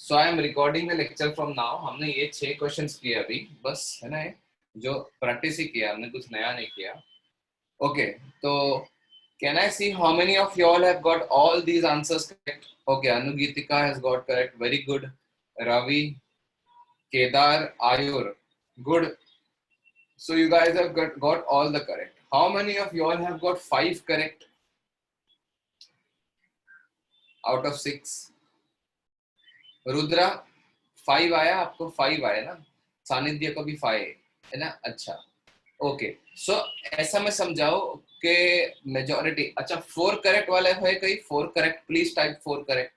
So I am recording the lecture from now. हमने ये 6 questions किए अभी, बस है ना, जो प्रैक्टिस ही किया हमने, कुछ नया नहीं किया। ओके, तो can I see how many of you all have got all these answers correct? Okay, Anugeetika has got correct, very good. Ravi, Kedar, Ayur, good. So you guys have got all the correct. How many of you all have got 5 correct out of 6? Rudra, 5 आया आपको? 5 आया ना? सानिध्य को भी 5 है ना? अच्छा, ओके। सो ऐसा मैं समझाओ कि मेजॉरिटी, अच्छा 4 करेक्ट वाला है कोई? 4 correct, please type 4 correct.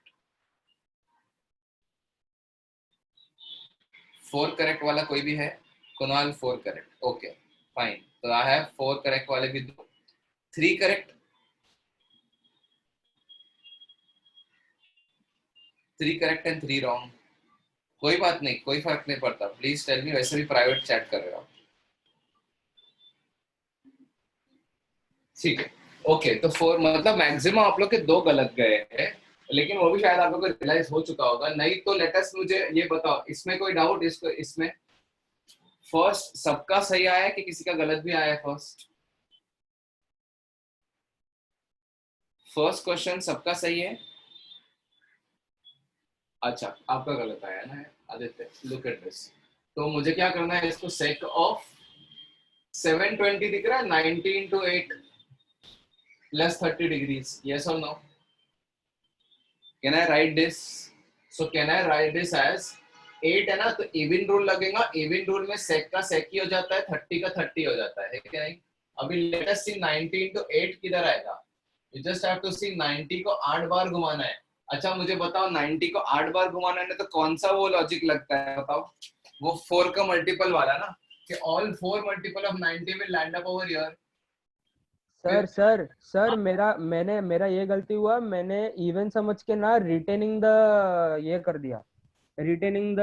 4 correct वाला कोई भी है? Kunal 4 correct, okay fine. तो आई हैव 4 करेक्ट वाले भी दो। 3 करेक्ट, 3 करेक्ट एंड 3 रॉन्ग। कोई बात नहीं, कोई फर्क नहीं पड़ता, प्लीज टेल मी, वैसे भी प्राइवेट चैट कर रहे हो। ठीक है, ओके। तो 4 मतलब मैक्सिमम आप लोग के 2 गलत गए हैं, लेकिन वो भी शायद आप लोग को रियलाइज हो चुका होगा। नहीं तो लेटेस्ट मुझे ये बताओ, इसमें कोई डाउट? इसको इसमें फर्स्ट सबका सही आया कि किसी का गलत भी आया? फर्स्ट क्वेश्चन सबका सही है? अच्छा, आपका गलत आया ना आदित्य? Look at this. तो मुझे क्या करना है, इसको सेक ऑफ 720 दिख रहा है, 90 into 8 plus 30 degrees, yes or no? Can I write this? So can I write this as 8 है ना, तो इवन रूल लगेगा। इवन रूल में सेक का सेक ही हो जाता है, 30 का 30 हो जाता है क्या नहीं? अभी लेट अस सी 90 into 8 किधर आएगा? यू जस्ट हैव टू सी 90 को 8 बार घुमाना है। अच्छा मुझे बताओ, 90 को 8 बार घुमाना है तो कौन सा वो लॉजिक लगता है बताओ? वो 4 का मल्टीपल वाला ना, कि all 4 multiple of 90 will land up over here. Sir sir sir मेरा ये गलती हुआ, मैंने इवन समझ के ना रिटेनिंग द ये कर दिया, रिटेनिंग द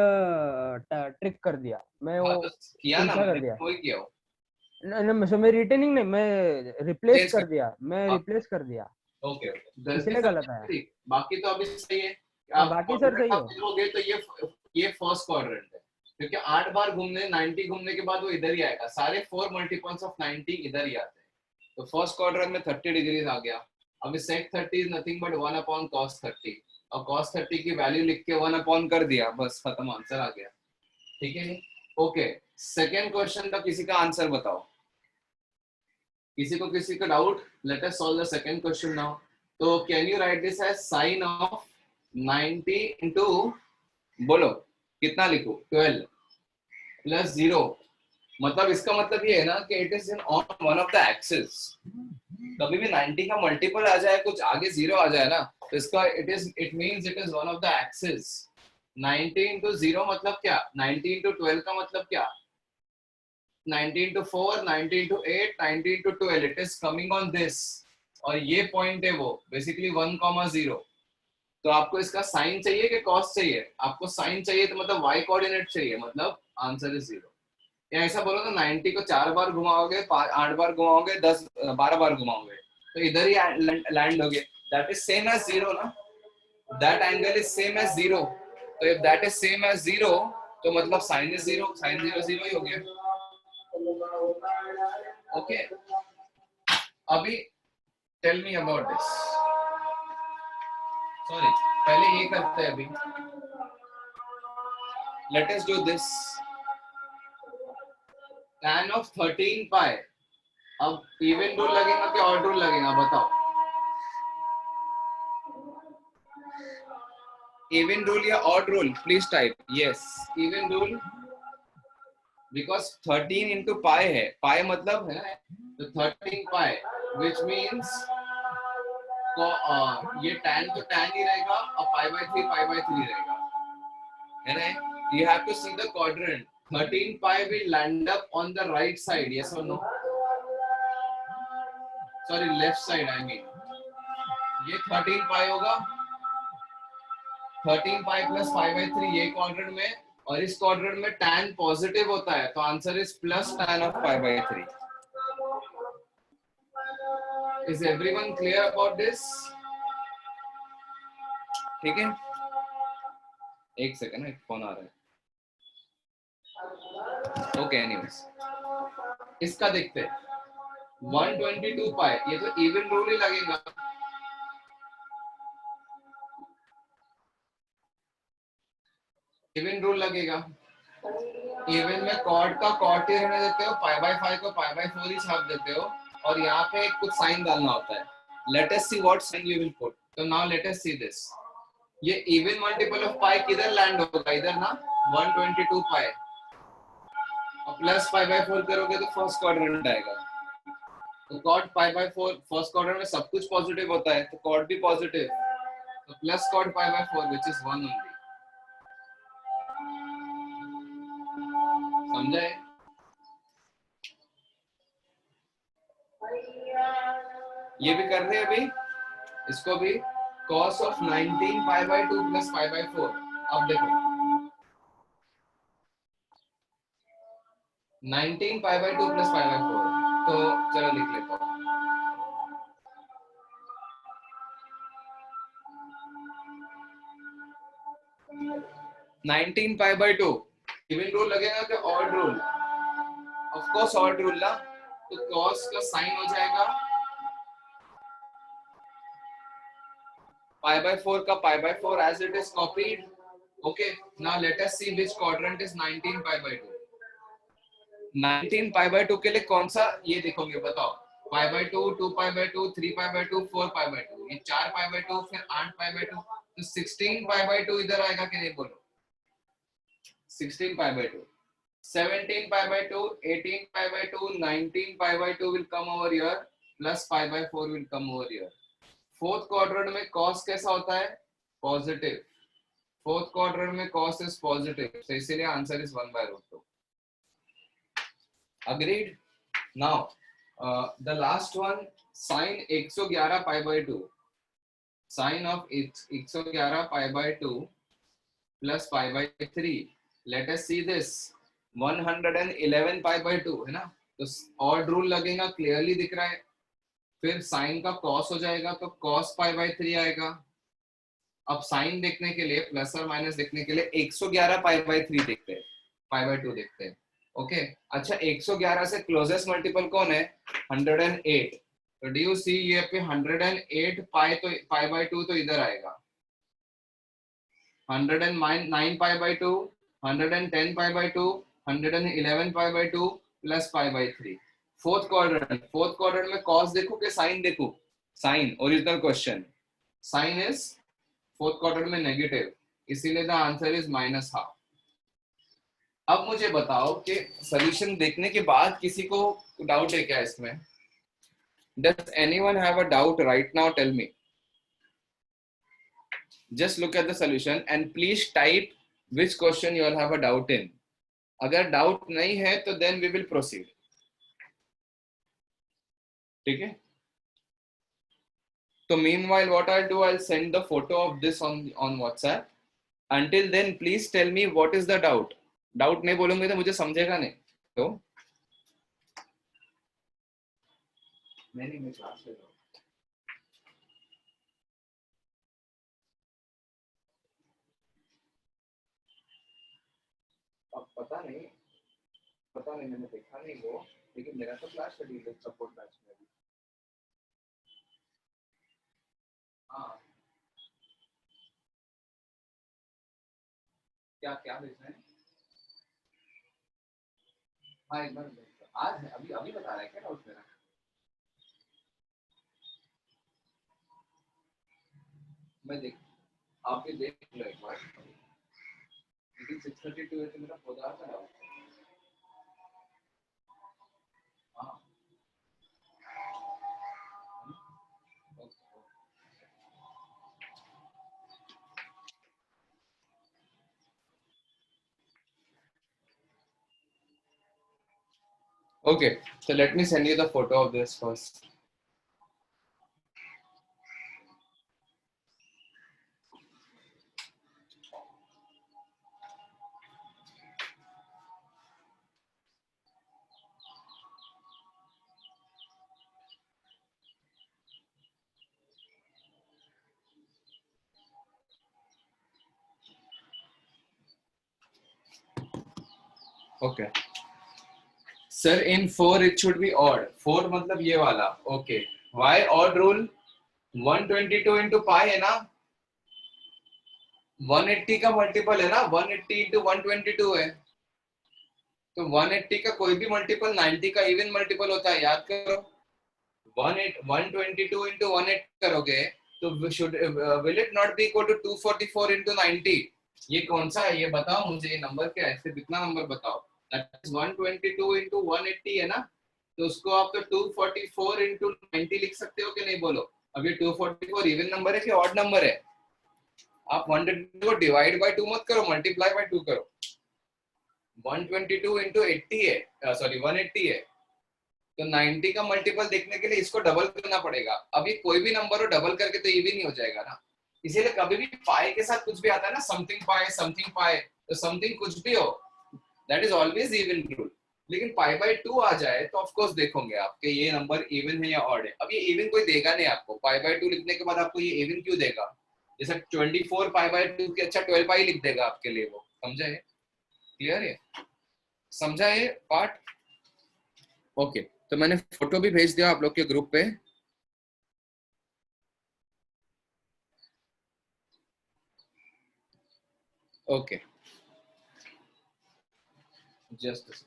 ट्रिक कर दिया, मैं वो तो किया ना, उल्टा कर मैंने दिया। वही किया। मैं रिटेनिंग नहीं, मैं रिप्लेस चेंज कर कर, दिया, मैं रिप्लेस कर दिया, ओके ओके, इसलिए गलत आया। बाकी तो अभी सही है। हाँ आप बाकी सर सही क्वाड्रेंट है। आप देखोगे तो ये फर्स्ट क्वाड्रेंट है, क्योंकि 8 बार घूमने 90 घूमने के बाद वो इधर ही आएगा। सारे 4 मल्टीपल्स ऑफ 90 इधर ही आते हैं। तो फर्स्ट क्वाड्रेंट में 30 डिग्रीज आ गया। अभी सेक 30 is nothing but 1 upon cos 30, और कॉस 30 की वैल्यू लिख के 1 अपॉन कर दिया, बस खत्म, आंसर आ गया। ठीक है, ओके। सेकेंड क्वेश्चन का किसी का आंसर बताओ, किसी का doubt? Let us solve the second question now. तो can you write this as sine of 90 into, बोलो कितना लिखो, 12 प्लस 0। मतलब इसका मतलब ये है ना कि it is in on one of the axis. कभी भी 90 का मल्टीपल आ जाए, कुछ आगे 0 आ जाए ना, तो इसका it means it is one of the axis. 90 into 0 मतलब क्या? 90 इंटू 12 का मतलब क्या? 90 into 4, 90 into 8, 90 into 12, it is coming on this, और ये पॉइंट है वो बेसिकली 1,0। तो आपको इसका साइन चाहिए कि कॉस चाहिए? आपको साइन चाहिए, तो मतलब y कोऑर्डिनेट चाहिए, मतलब आंसर इज 0। या ऐसा बोलो ना, 90 को 4 बार घुमाओगे, 8 बार घुमाओगे, 12 बार घुमाओगे, तो इधर ही लैंड होगे। दैट इज सेम एज 0 ना, that angle is same as 0। तो if that is same as 0, तो मतलब साइन इज 0, साइन 0 0 ही हो गया। ओके, अभी tell me about this. Sorry, पहले ये करते हैं अभी। Let us do this. tan of 13 पाई, अब इवन रूल लगेगा कि ऑड रूल लगेगा बताओ? इवन रूल या odd rule? Please type yes, even rule, because 13 into pi है, पाई मतलब है, तो 13 पाई विच मीन्स ये tan तो tan ही रहेगा, और पाई बाय 3 रहेगा, है ना? You have to see the quadrant. 13 pi will land up on the right side, yes or no? Sorry, left side I mean. ये 13 pi होगा, 13 pi plus 5/3 ये क्वाड्रेंट में, और इस क्वाड्रेंट में tan पॉजिटिव होता है, तो answer is plus tan of 5/3। Is everyone clear about this? ठीक है, एक सेकंड, एक फोन आ रहा है। ओके एनीवेज, इसका देखते हैं 122 पाई, ये तो इवन रूल ही लगेगा। इवन रूल लगेगा। इवन में कॉर्ड का कॉर्ड ही रहने देते हो, पाई बाय 5 को पाई बाय 4 ही छाप देते हो, और यहाँ पे कुछ साइन डालना होता है। Let us see what sign you will put. तो now let us see this. ये इवन मल्टीपल ऑफ पाई किधर लैंड होगा? इधर ना, 122 पाई, और प्लस पाई बाय 4 करोगे तो फर्स्ट क्वाड्रेंट आएगा। तो cord pi by 4, first quadrant में सब कुछ पॉजिटिव होता है, तो कॉर्ड भी पॉजिटिव, तो plus cord pi by 4 which is 1 only. समझे? ये भी कर रहे हैं अभी, इसको भी cos of 19 pi by 2 plus pi by 4। अब देखो 19 पाई बाय 2 प्लस पाई बाय 4, तो चलो लिख लेता हूँ। Nineteen pi by 2 even rule लगेगा कि odd rule? Of course odd rule ना, तो cos का साइन हो जाएगा pi by 4 का pi by 4 as it is copied. Okay, now let us see which quadrant is 19 pi by 2. 19 pi by 2 के लिए कौन सा ये देखोगे बताओ? pi by 2, 2 pi by 2, 3 pi by 2, 4 pi by 2, ये 4 pi by 2, फिर 8 pi by 2, तो 16 pi by 2 इधर आएगा कि नहीं बोलो? 16 pi by 2, 17 pi by 2, 18 pi by 2, 19 pi by 2 will come over here, plus pi by 4 will come over here. Fourth quadrant में cos कैसा होता है? पॉजिटिव। फोर्थ क्वाड्रेंट में cos इज पॉजिटिव, तो इसीलिए answer is 1/√2। Agreed? Now the last one, sin 111 pi by 2, sine of 111 pi by 2 plus pi by 3। Let us see this. 111 pi by 2 है ना, तो ऑड रूल लगेगा, clearly दिख रहा है। फिर साइन का cos हो जाएगा, तो cos पाई बाय 3 आएगा। अब साइन देखने के लिए, प्लस और माइनस देखने के लिए 111 पाई बाय 3 देखते हैं, पाई बाय 2 देखते हैं। ओके, अच्छा 111 से क्लोजेस्ट मल्टीपल कौन है? 108। तो डू यू सी ये पे 108 पाई, तो पाई बाय 2 तो इधर आएगा। 109 pi by 2, 110 pi by 2, 111 pi by 2 plus pi by 3। Fourth quadrant में cos देखो कि साइन देखो? Sine, original question, sine is fourth quadrant में नेगेटिव, इसीलिए द आंसर इज -12। अब मुझे बताओ कि सॉल्यूशन देखने के बाद किसी को डाउट है क्या इसमें? Does anyone have a doubt right now? Tell me. Just look at the solution and please type which question you all have a doubt in. अगर डाउट नहीं है तो then we will proceed. ठीक है? तो meanwhile what I'll do, I'll send the photo of this on WhatsApp. Until then please tell me what is the doubt. Doubt नहीं बोलूंगे तो मुझे समझेगा नहीं, तो मैं क्लास ले रहा हूँ। अब पता नहीं मैंने देखा नहीं वो, लेकिन मेरा तो क्लास शेड्यूल है सपोर्ट बैच में भी। हाँ, क्या क्या भेजना है? हाँ एक बार आज है, अभी अभी बता रहा है क्या डाउट मेरा? मैं देख, आप ये देख लो एक बार, लेकिन 6:32 है तो मेरा खुदा का डाउट है। हाँ okay, so let me send you the photo of this first. Okay sir in 4 it should be odd 4 मतलब ये वाला okay why odd rule 122 into पाई है ना 180 का मल्टीपल है ना 180 into 122 है तो 180 का कोई भी मल्टीपल 90 का इवन मल्टीपल होता है याद करो 122 into 180 करोगे तो should will it not be equal to 244 into 90 ये कौन सा है ये बताओ मुझे ये नंबर क्या है इससे कितना नंबर बताओ दैट इज 122 into 180 है ना तो उसको आप तो 244 into 90 लिख सकते हो कि नहीं बोलो अब ये 244 इवन नंबर है कि ऑड नंबर है आप 122 को डिवाइड बाय 2 मत करो मल्टीप्लाई बाय 2 करो 122 into 80 है सॉरी 180 है तो 90 का मल्टीपल देखने के लिए इसको डबल करना पड़ेगा अब ये कोई भी नंबर हो डबल करके तो इवन ही हो जाएगा ना इसीलिए कभी भी पाई के साथ कुछ भी आता है ना समथिंग पाई तो समथिंग कुछ भी हो that is always even rule लेकिन पाई बाय 2 आ जाए तो ऑफ कोर्स देखोगे आपके ये नंबर इवन है या ऑड है अब ये इवन कोई देगा नहीं आपको पाई बाय 2 लिखने के बाद आपको ये इवन क्यों देगा जैसे 24 पाई बाय 2 के अच्छा 12 पाई लिख देगा आपके लिए वो समझा है क्लियर है समझा है पार्ट ओके तो मैंने फोटो भी भेज दिया आप लोग के ग्रुप पे okay just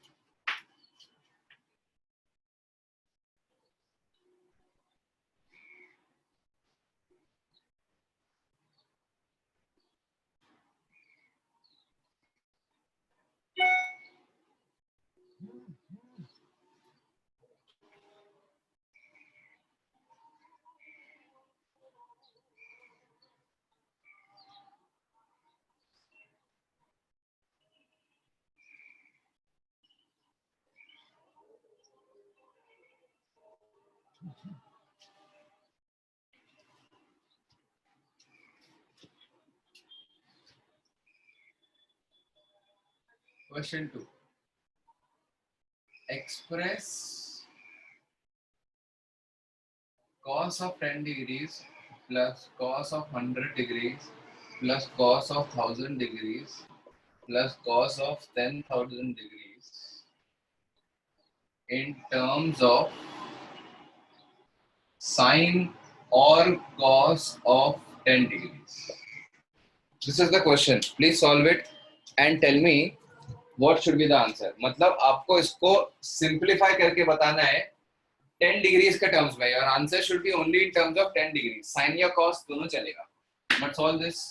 question 2 express cos of 10 degrees plus cos of 100 degrees plus cos of 1000 degrees plus cos of 10,000 degrees in terms of sine or cos of 10 degrees. This is the question. Please solve it and tell me what should be the answer. मतलब आपको इसको simplify करके बताना है 10 degrees के terms में और answer should be only in terms of 10 degree sine या कॉस दोनों चलेगा बट सॉल्व दिस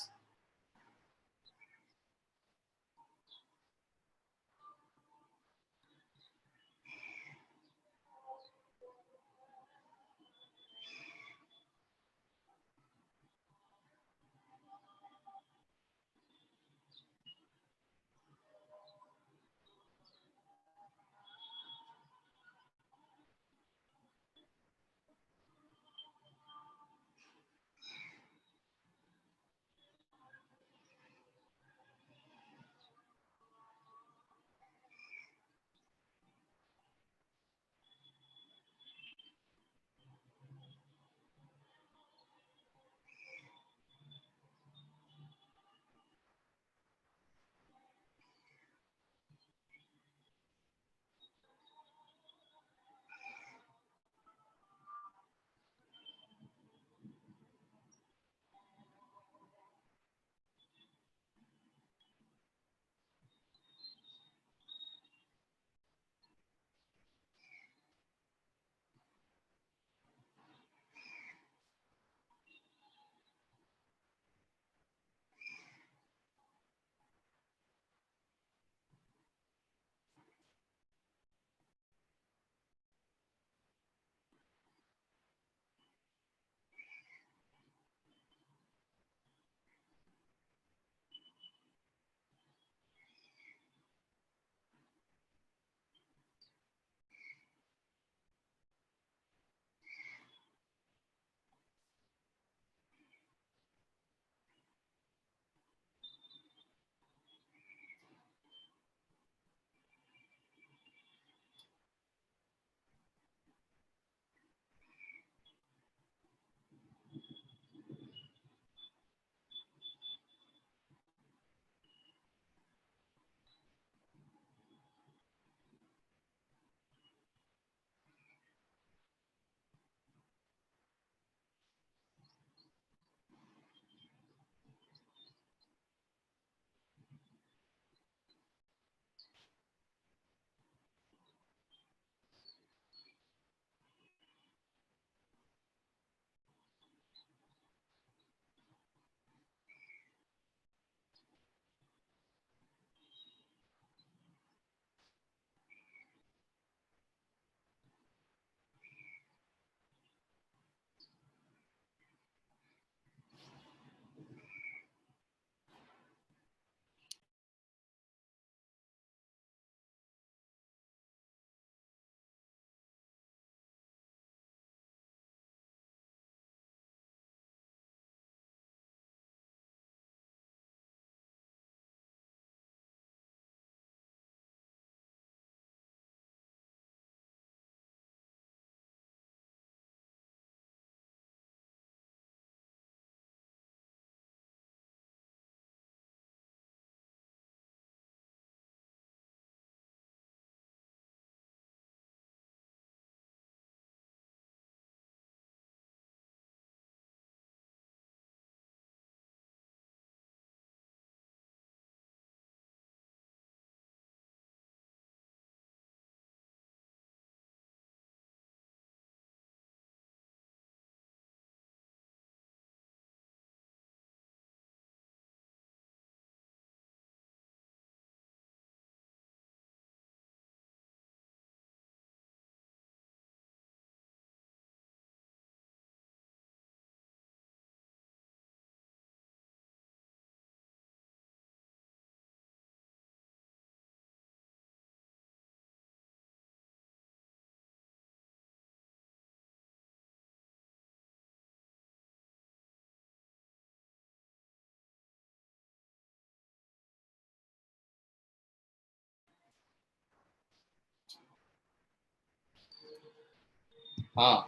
हाँ,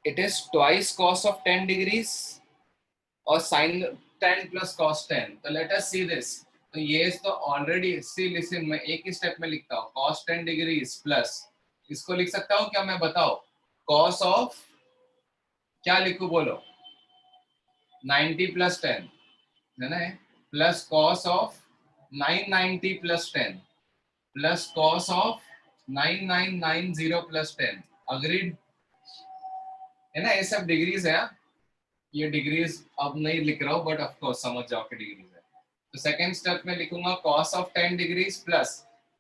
it is twice cos of 10 degrees और sin 10 plus cos 10. तो let us see this. तो ये तो ऑलरेडी सी लिसन मैं एक ही स्टेप में लिखता हूँ cos 10 डिग्रीज प्लस इसको लिख सकता हूँ क्या मैं बताओ cos ऑफ क्या लिखूं बोलो 90 प्लस 10 है ना plus cos of 990 plus 10 plus cos of 9990 plus 10 agreed है ना ये सब डिग्रीज है ये डिग्रीज अब नहीं लिख रहा हूँ बट ऑफ कोर्स समझ जाओ कि डिग्रीज है तो सेकंड स्टेप में लिखूंगा cos of 10 degrees plus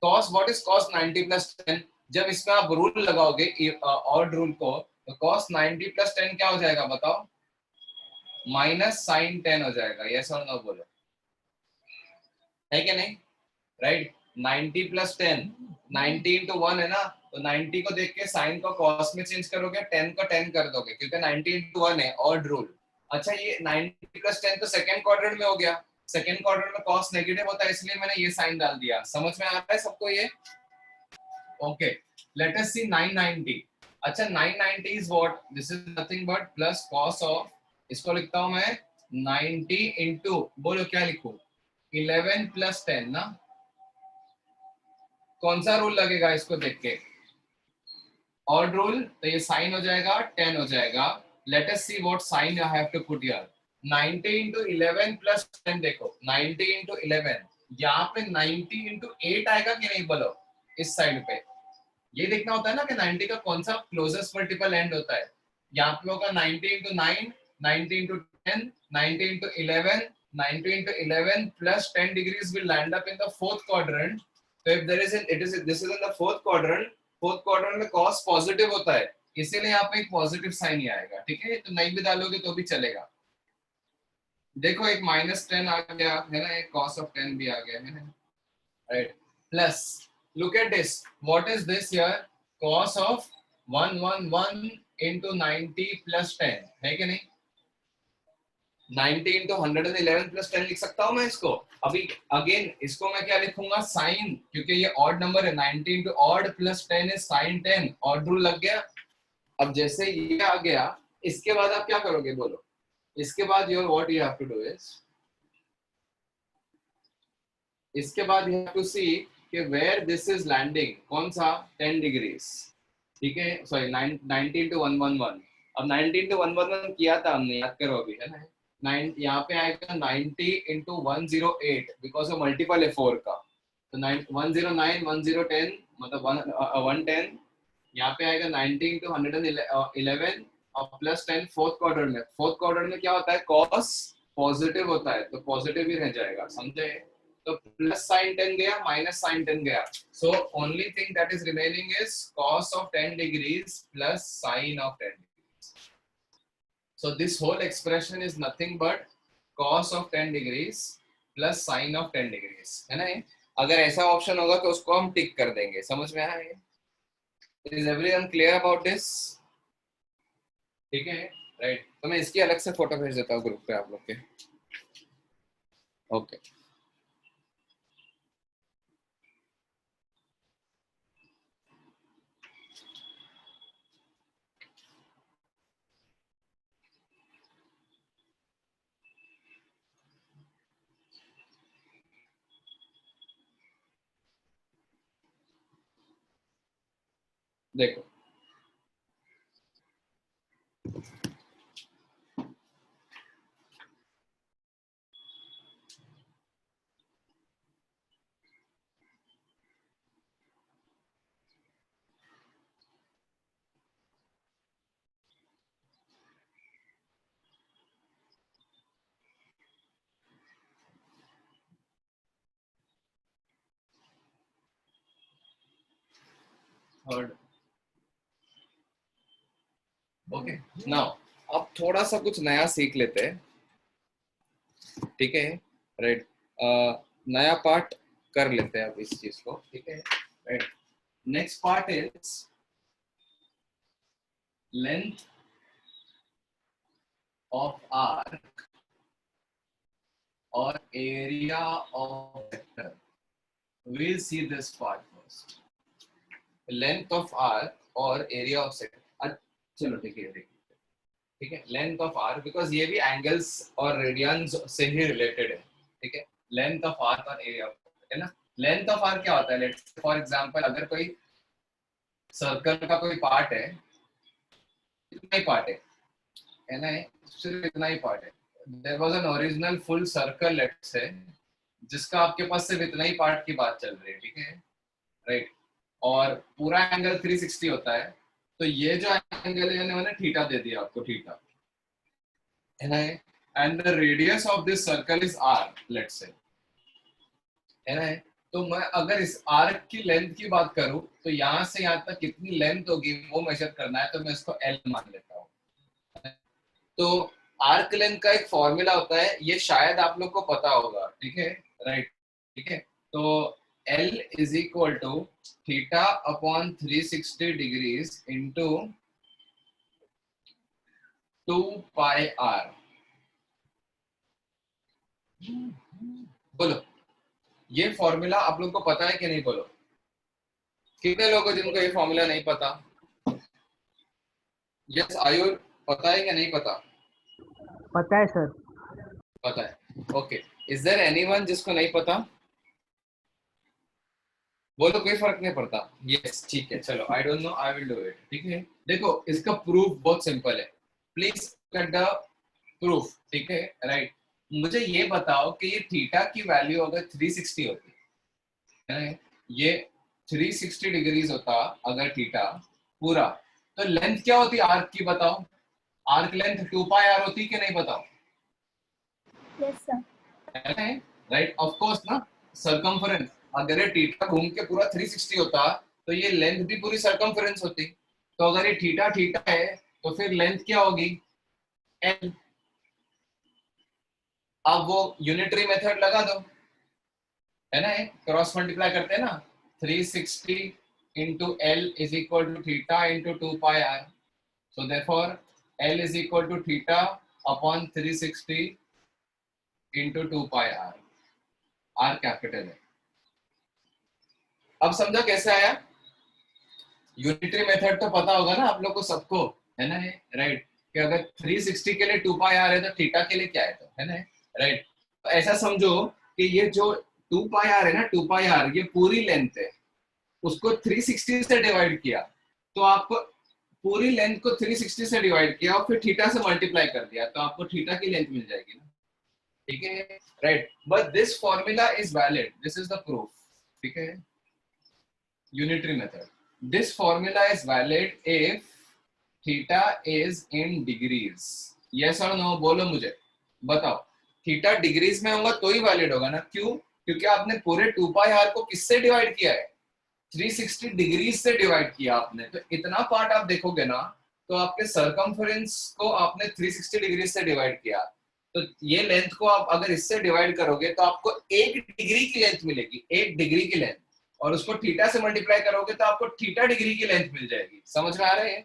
cos what is cos 90 plus 10 जब इसमें आप रूल लगाओगे ऑड रूल को तो cos 90 प्लस 10 क्या हो जाएगा बताओ माइनस sin 10 हो जाएगा यस और नो बोलो है क्या नहीं राइट 90 प्लस 10 90 इंटू 1 है ना तो 90 को देख के साइन को cos में चेंज करोगे 10 को 10 कर दोगे क्योंकि 90 इंटू 1 है ऑड रूल अच्छा ये 90 प्लस 10 तो सेकंड क्वाड्रेंट में हो गया सेकंड क्वाड्रेंट में cos नेगेटिव होता है इसलिए मैंने ये साइन डाल दिया समझ में आ रहा है सबको ये ओके लेट अस सी 990 अच्छा 990 is what this is nothing but plus cos of इसको लिखता हूं मैं 90 इंटू बोलो क्या लिखूं 11 प्लस 10 ना कौन सा रूल लगेगा इसको देख के ऑड रूल तो ये साइन हो जाएगा 10 हो जाएगा let us see what sign I have to put here 90 into 11 plus 10 देखो 90 into 11 यहाँ पे 90 into 8 आएगा कि नहीं बोलो इस साइड पे ये देखना होता है ना कि 90 का कौन सा क्लोजेस्ट मल्टीपल एंड होता है यहाँ पे होगा 90 into 9 90 into 10 90 into 11 90 into 11 plus 10 degrees will land up in the fourth quadrant so if there is this is in the fourth quadrant में cos पॉजिटिव होता है इसीलिए यहाँ पे एक पॉजिटिव साइन ही आएगा ठीक है तो नहीं भी डालोगे तो भी चलेगा देखो एक -10 आ गया है ना एक cos of 10 भी आ गया है ना right plus look at this what is this here cos of 111 into 90 plus 10 है कि नहीं 90 into 111 plus 10 लिख सकता हूँ मैं इसको अभी अगेन इसको मैं क्या लिखूंगा साइन क्योंकि ये ऑड नंबर है 90 into odd plus 10 is sin 10 odd rule लग गया अब जैसे ये आ गया इसके बाद आप क्या करोगे बोलो इसके बाद your what you have to do is इसके बाद यू हैव टू सी कि वेयर दिस इज लैंडिंग कौन सा 10 डिग्रीज ठीक है सॉरी 90 into 111 अब 90 into 111 किया था हमने याद करो अभी है ना 9 यहाँ पे आएगा 90 into 108 बिकॉज ऑफ मल्टीपल है 4 का तो 109 1010 मतलब 110 यहाँ पे आएगा 90 into 111 और प्लस 10 फोर्थ क्वाड्रेंट में क्या होता है cos पॉजिटिव होता है तो पॉजिटिव ही रह जाएगा समझे तो प्लस साइन 10 गया माइनस साइन 10 गया so only thing that is remaining is cos of 10 degrees plus sin of 10 degrees so this whole expression is nothing but cos of 10 degrees plus sin of 10 degrees है ना अगर ऐसा option होगा तो उसको हम टिक कर देंगे समझ में आया Is everyone clear about this? ठीक है राइट तो मैं इसकी अलग से फोटो भेज देता हूँ ग्रुप पे आप लोग के ओके देखो थर्ड ओके नाउ अब थोड़ा सा कुछ नया सीख लेते हैं ठीक है राइट नया पार्ट कर लेते हैं अब इस चीज को ठीक है right next part is length of arc और area of vector we'll see this part first length of arc और area of sector चलो ठीक है, ठीक है, लेंथ ऑफ आर, बिकॉज ये भी एंगल्स और रेडियंस से ही रिलेटेड है, ठीक है, लेंथ ऑफ आर और एरिया, है ना। लेंथ ऑफ आर क्या होता है, लेट्स फॉर एग्जांपल अगर कोई सर्कल का कोई पार्ट है, इतना ही पार्ट है ना, सिर्फ इतना ही पार्ट है, there was an original full circle let's say, जिसका आपके पास सिर्फ इतना ही पार्ट की बात चल रही है, ठीक है, राइट, और पूरा एंगल 360 होता है, तो ये जो एंगल है मैंने थीटा दे दिया आपको, थीटा, है ना, and the radius of this circle is r let's say, है ना। तो मैं अगर इस आर्क की लेंथ की बात करूं तो यहां से यहां तक कितनी लेंथ होगी वो मेजर करना है, तो मैं इसको एल मान लेता हूं। तो आर्क लेंथ का एक फॉर्मूला होता है, ये शायद आप लोग को पता होगा, ठीक है, राइट, ठीक है, तो L is equal to theta upon 360 degrees into 2 pi r. बोलो ये फॉर्मूला आप लोग को पता है कि नहीं, बोलो कितने लोगों जिनको ये फॉर्मूला नहीं पता। यस आयुर, पता है कि नहीं पता? पता है सर। पता है, ओके। इज देयर एनीवन जिसको नहीं पता? बोलो, कोई फर्क नहीं पड़ता। यस ठीक है, चलो, I don't know, I will do it, ठीक है। देखो इसका प्रूफ बहुत सिंपल है, प्लीज गेट द प्रूफ, ठीक है, राइट। मुझे ये बताओ कि ये थीटा की वैल्यू अगर 360 होती है, ये 360 डिग्रीज होता अगर थीटा पूरा, तो लेंथ क्या होती आर्क की, बताओ। आर्क लेंथ 2 पाई आर होती कि नहीं, बताओ। Yes sir. Right, of course ना। सरकमफरेंस, अगर ये थीटा घूम के पूरा 360 होता तो ये लेंथ भी पूरी सरकमफरेंस होती। तो अगर ये थीटा थीटा है तो फिर लेंथ क्या होगी, एल। अब वो यूनिटरी मेथड लगा दो, है ना, क्रॉस मल्टीप्लाई करते हैं ना, 360 into L is equal to theta into 2 pi r. So therefore L is equal to theta upon 360 into 2 pi r. R capital है। अब समझा कैसे आया? यूनिटरी मेथड तो पता होगा ना आप लोग को सबको, है ना, राइट, कि अगर 360 के लिए 2 पाई आर है तो थीटा के लिए क्या है, तो है ना, राइट। तो ऐसा समझो कि ये जो 2 पाई आर है ना, 2 पाई आर ये पूरी लेंथ है, उसको 360 से डिवाइड किया, तो आपको पूरी लेंथ को 360 से डिवाइड किया और फिर थीटा से मल्टीप्लाई कर दिया, तो आपको थीटा की लेंथ मिल जाएगी ना, ठीक है, right. But this formula is valid, this is the proof, ठीक है, unitary method. This formula is valid if theta is in degrees. Yes or no? बोलो मुझे, बताओ। थीटा डिग्रीज में होगा तो ही वैलिड होगा ना, क्यों? क्योंकि आपने पूरे 2 पाई आर को किससे डिवाइड किया है, 360 डिग्रीज से डिवाइड किया आपने। तो इतना पार्ट आप देखोगे ना, तो आपके सरकमफरेंस को आपने 360 डिग्री से डिवाइड किया, तो ये लेंथ को आप अगर इससे डिवाइड करोगे तो आपको 1 डिग्री की लेंथ मिलेगी, 1 डिग्री की लेंथ, और उसको थीटा से मल्टीप्लाई करोगे तो आपको थीटा डिग्री की लेंथ मिल जाएगी। समझ में आ रहा है?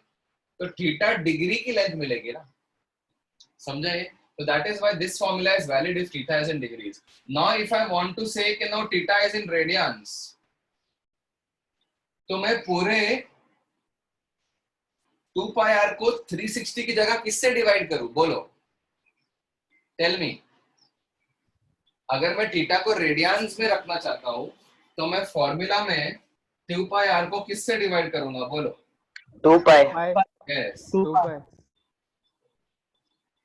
तो थीटा डिग्री की लेंथ मिलेगी ना, समझा ये? तो that is why this formula is valid if theta is in degrees. Now if I want to say कि now theta is in radians, तो मैं पूरे 2 पाई आर को 360 की जगह किससे डिवाइड करूं, बोलो, टेल मी। अगर मैं थीटा को रेडियंस में रखना चाहता हूं तो मैं फॉर्मूला में 2 पाई आर को किससे डिवाइड करूंगा, बोलो, 2 पाई। यस, 2 पाई।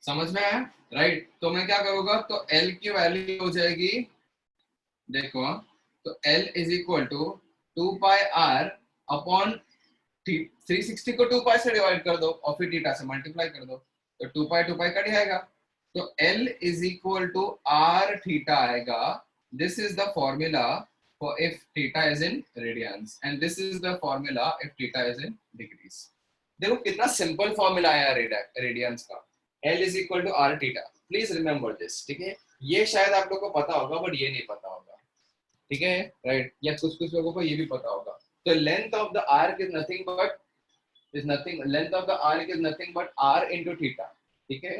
समझ में आया, राइट। तो मैं क्या करूंगा, तो L की वैल्यू हो जाएगी, देखो, तो L is equal to 2 pi r upon 360 को 2 पाई से डिवाइड कर दो और फिर थीटा से मल्टीप्लाई कर दो, तो 2 पाई कट जाएगा, तो L is equal to r theta आएगा। This is the formula for if theta is in radians and this is the formula if theta is in degrees. देखो कितना सिंपल फॉर्मूला आया radians का, L is equal to r theta. Please remember this, ठीक है। ये शायद आप लोगों को पता होगा बट ये नहीं पता होगा, ठीक है, राइट। या कुछ लोगों को ये भी पता होगा। तो length of the arc is nothing but length of the arc is nothing but r into theta, ठीक है,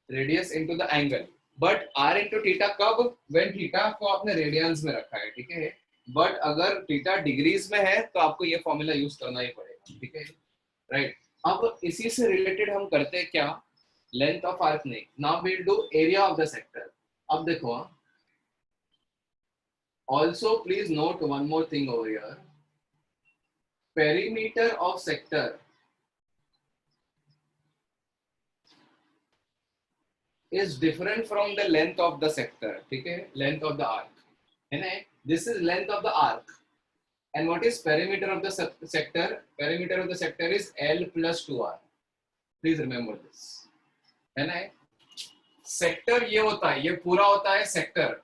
radius into the angle. But r into theta कब, व्हेन थीटा को आपने रेडियंस में रखा है, ठीक है। बट अगर थीटा डिग्रीज में है तो आपको ये फॉर्मूला यूज करना ही पड़ेगा, ठीक है, राइट। अब इसी से रिलेटेड हम करते हैं क्या, लेंथ ऑफ आर्क नहीं, now will do area of the sector. अब देखो, also please note one more thing over here, perimeter of sector is different from the length of the sector, ठीक है, length of the arc है ना, this is length of the arc and what is perimeter of the sector, perimeter of the sector is L plus 2R, please remember this है ना। Sector ये होता है, ये पूरा होता है सेक्टर।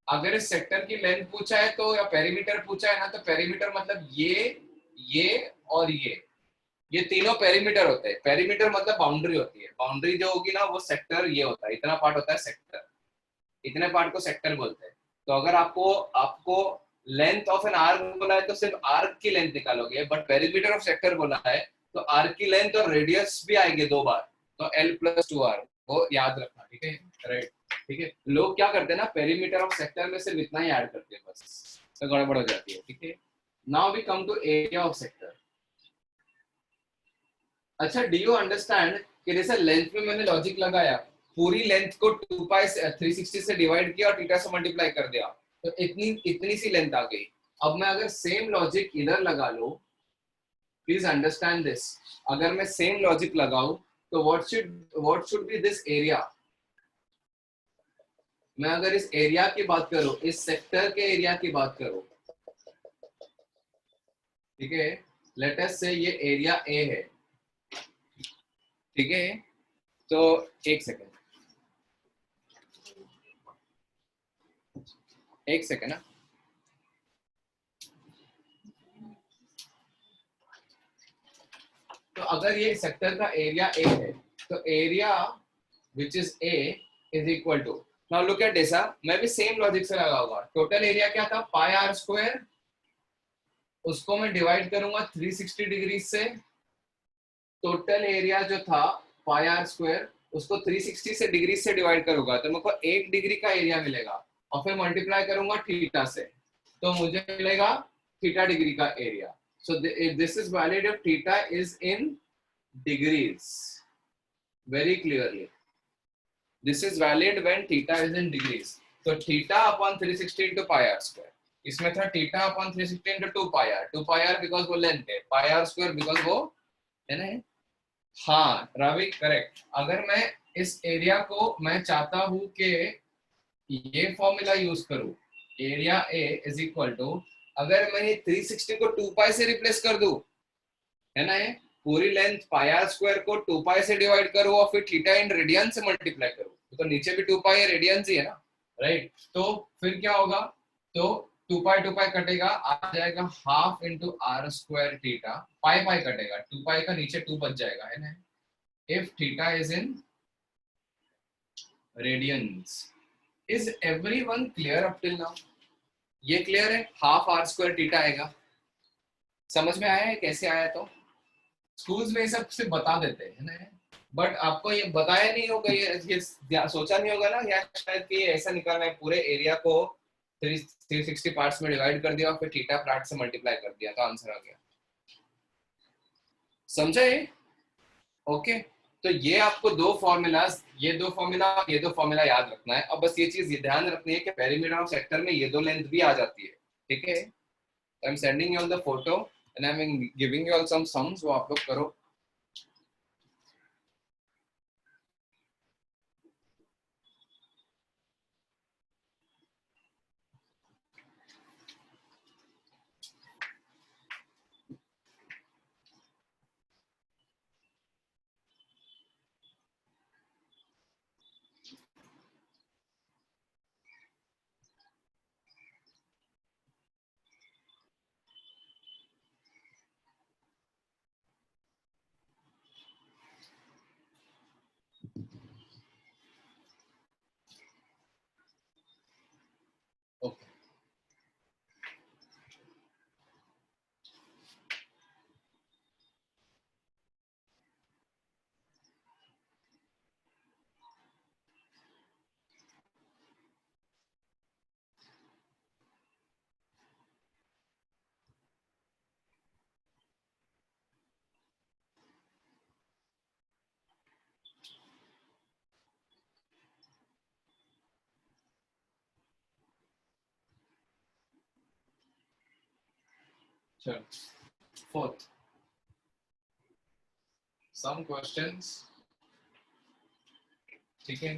अगर इस सेक्टर की लेंथ पूछा है तो, या पेरीमीटर पूछा है ना, तो पेरीमीटर मतलब ये और ये तीनों पेरीमीटर होते हैं। पेरीमीटर मतलब बाउंड्री होती है, बाउंड्री जो होगी ना वो सेक्टर ये होता है, इतना पार्ट होता है सेक्टर, इतने पार्ट को सेक्टर बोलते हैं। तो अगर आपको लेंथ ऑफ एन आर्क बोला है तो सिर्फ आर्क की लेंथ निकालोगे, बट पेरीमीटर ऑफ सेक्टर बोला है तो आर्क की लेंथ और रेडियस भी आएंगे दो बार, तो L plus 2R, वो याद रखना, ठीक है, राइट, ठीक है। लोग क्या करते हैं ना, पेरीमीटर ऑफ सेक्टर में सिर्फ इतना ही ऐड करते हैं बस, तो गड़बड़ हो जाती है, ठीक है। Now we come to area of sector. अच्छा, डू यू अंडरस्टैंड कि जैसे लेंथ में मैंने लॉजिक लगाया, पूरी लेंथ को 2 पाई से 360 से डिवाइड किया और थीटा से मल्टीप्लाई कर दिया, तो इतनी सी लेंथ आ गई। अब मैं अगर सेम लॉजिक इधर लगा लो, प्लीज अंडरस्टैंड दिस, अगर मैं सेम लॉजिक लगाऊं तो what should be this area. मैं अगर इस एरिया की बात करूं, इस सेक्टर के एरिया की बात करूं, ठीक है, लेट अस से ये एरिया ए है, ठीक है। तो एक सेकेंड ना, तो अगर ये सेक्टर का एरिया ए है तो area which is a is equal to, now look at this, मैं भी सेम लॉजिक से लगाऊंगा। टोटल एरिया क्या था, पाई आर स्क्वायर, उसको मैं डिवाइड करूंगा 360 डिग्री से। टोटल एरिया जो था पाई आर स्क्वायर, उसको 360 से डिग्री से डिवाइड करूंगा तो मेरे को 1 डिग्री का एरिया मिलेगा, और फिर मल्टीप्लाई करूंगा थीटा से, तो मुझे मिलेगा थीटा डिग्री का area. So this is valid if theta is in degrees. Very clearly, this is valid when theta is in degrees. So theta upon 360 into pi r square. इसमें था theta upon 360 into 2 pi r. 2 pi r because वो length है, pi r square because वो है ना। हाँ Ravi correct. अगर मैं इस एरिया को मैं चाहता हूँ कि ये फॉर्मूला यूज करूँ, area a is equal to, अगर मैं 360 को 2 पाई से रिप्लेस कर दूं, है ना, ये पूरी लेंथ पाई आर स्क्वायर को 2 पाई से डिवाइड करूं और फिर थीटा इन रेडियन से मल्टीप्लाई करूं, तो नीचे भी 2 पाई है, रेडियन ही है ना, राइट। तो फिर क्या होगा, तो 2 पाई कटेगा, आ जाएगा half into r square theta, pi pi कटेगा, 2 पाई का नीचे 2 बच जाएगा, है ना। If theta is in radiance, is everyone clear up till now? ये क्लियर है, हाफ आर स्क्वायर थीटा आएगा, समझ में आया है कैसे आया? तो स्कूल्स में ये सब सिर्फ बता देते हैं ना, बट आपको ये बताया नहीं होगा, ये सोचा नहीं होगा ना, या शायद कि ऐसा निकालना है, पूरे एरिया को 360 पार्ट्स में डिवाइड कर दिया और फिर थीटा पार्ट से मल्टीप्लाई कर दिया तो आंसर आ गया, समझे? ओके, तो ये आपको दो फॉर्मूला याद रखना है। अब बस ये चीज ध्यान रखनी है कि पेरीमीटर ऑफ सेक्टर में ये दो लेंथ भी आ जाती है, ठीक है। I am sending you on the photo and I am giving you all some sums, वो आप लोग करो। चलो, fourth. Some questions. ठीक है.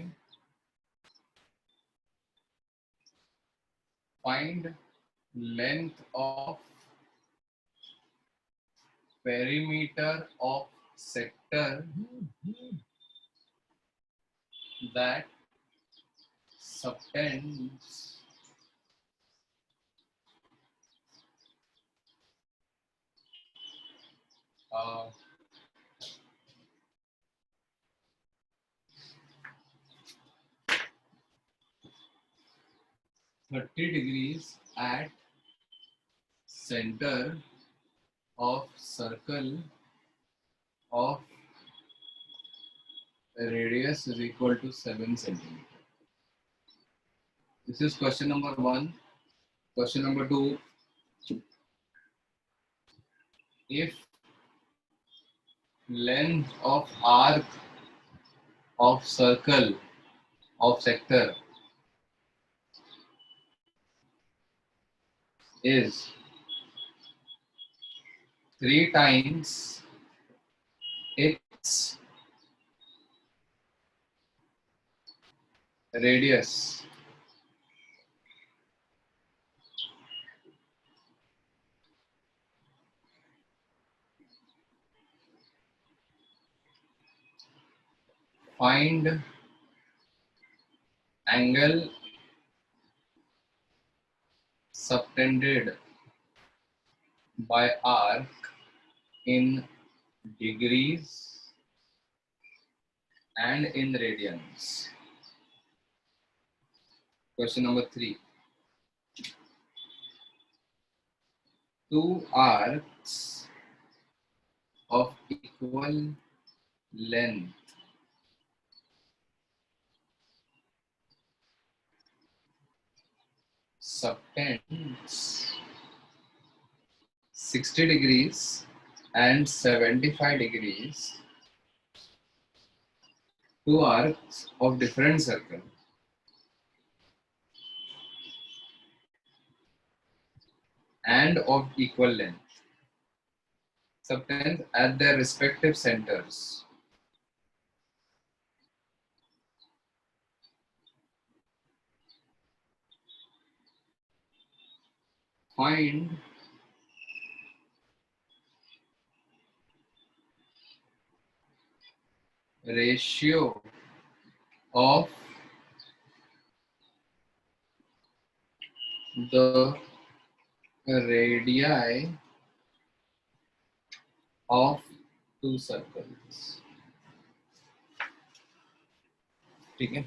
Find length of perimeter of sector that subtends uh, 30 degrees at center of circle of radius is equal to 7 centimeter. This is question number 1. Question number 2. If length of arc of circle of sector is 3 times its radius, find angle subtended by arc in degrees and in radians. Question number 3. Two arcs of equal length subtends 60 degrees and 75 degrees. Two arcs of different circle and of equal length subtend at their respective centers. Find ratio of the radii of two circles. ठीक है?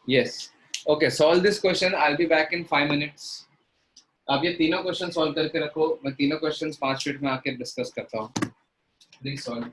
Yes. Okay. Solve this question. I'll be back in 5 minutes. आप ये तीनों question solve करके रखो. मैं तीनों questions 5 minute में आके डिस्कस करता हूँ. Please solve.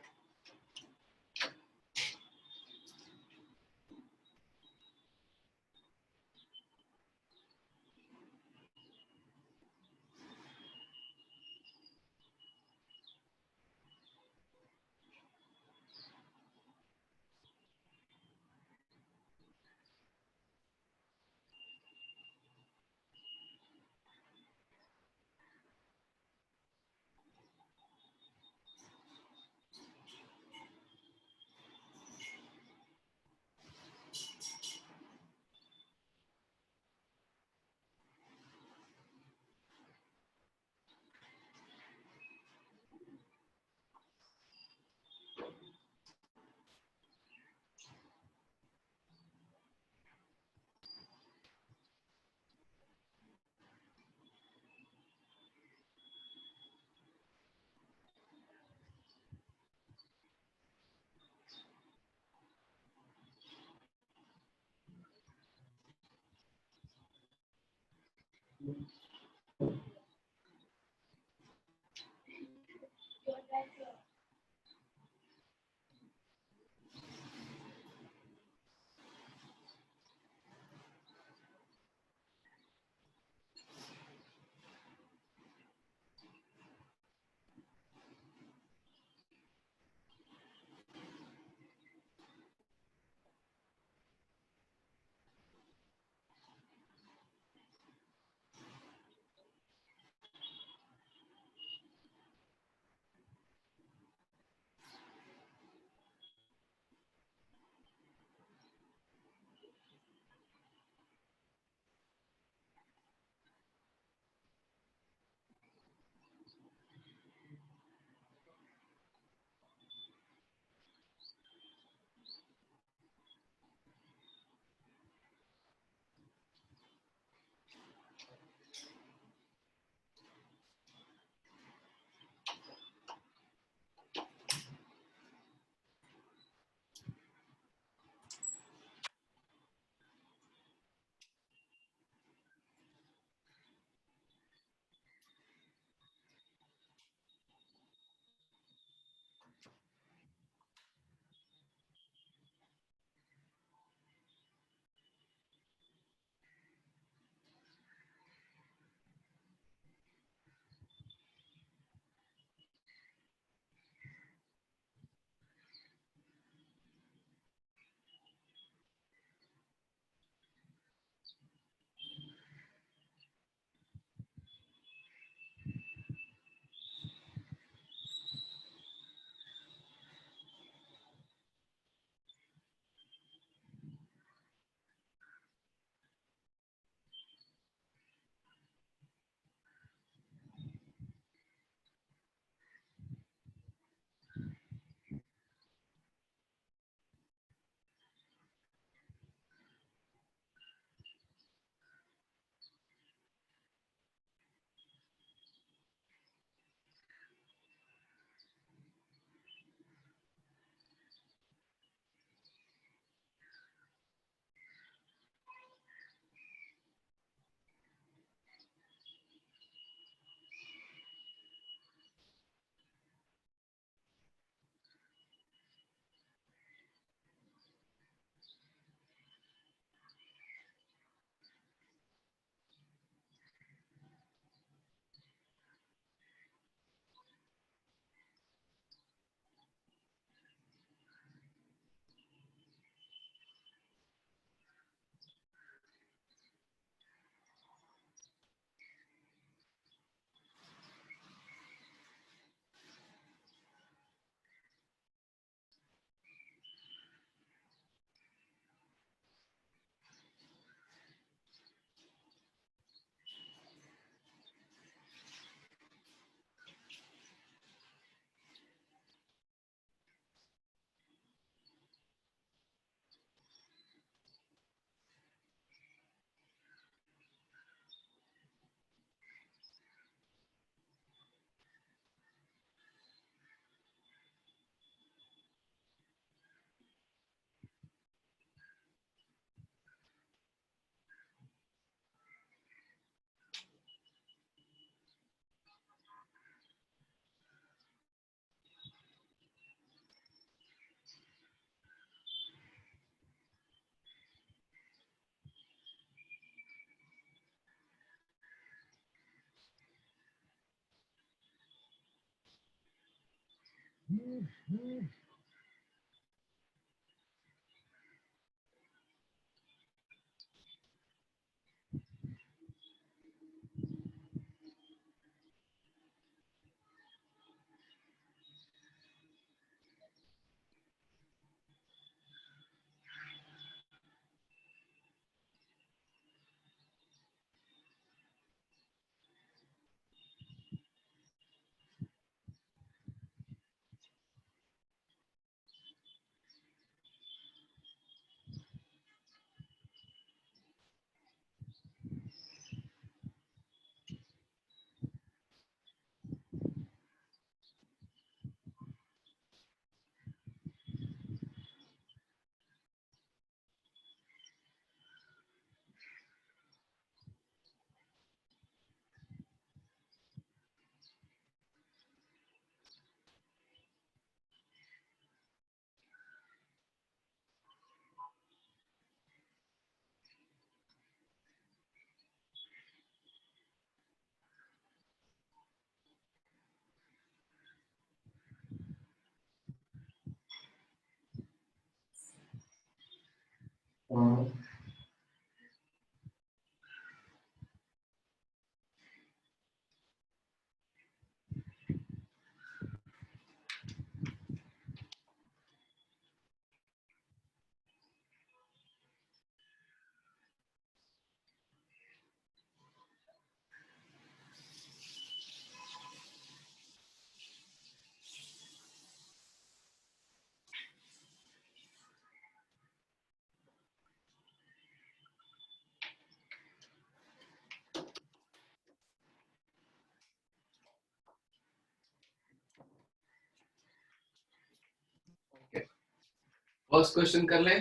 फर्स्ट क्वेश्चन कर ले।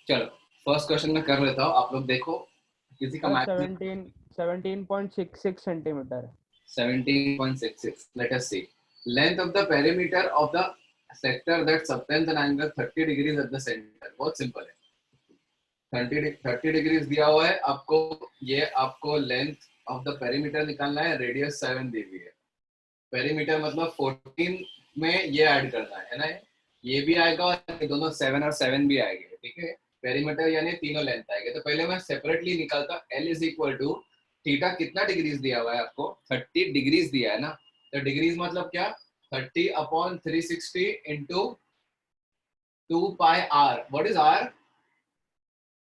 चलो फर्स्ट क्वेश्चन में कर लेता हूँ, आप लोग देखो किसी का math 17.66 centimetre. 17.66. Let us see. Length of the perimeter of the sector that subtends an angle 30 degrees at the center. बहुत सिंपल है। 30 डिग्रीज दिया हुआ है आपको, ये आपको लेंथ ऑफ द पेरीमीटर निकालना है, रेडियस 7 दी हुई है। पेरीमीटर मतलब 14 में ये ऐड करना है ना, ये भी आएगा और दोनों 7 और 7 भी आएंगे, ठीक है। पेरीमीटर यानी तीनों लेंथ आएंगे। तो पहले मैं सेपरेटली निकालता, L is equal to theta कितना डिग्रीज दिया हुआ है आपको, 30 डिग्रीज दिया है ना, तो डिग्रीज मतलब क्या, 30/360 into 2 pi r। What is r?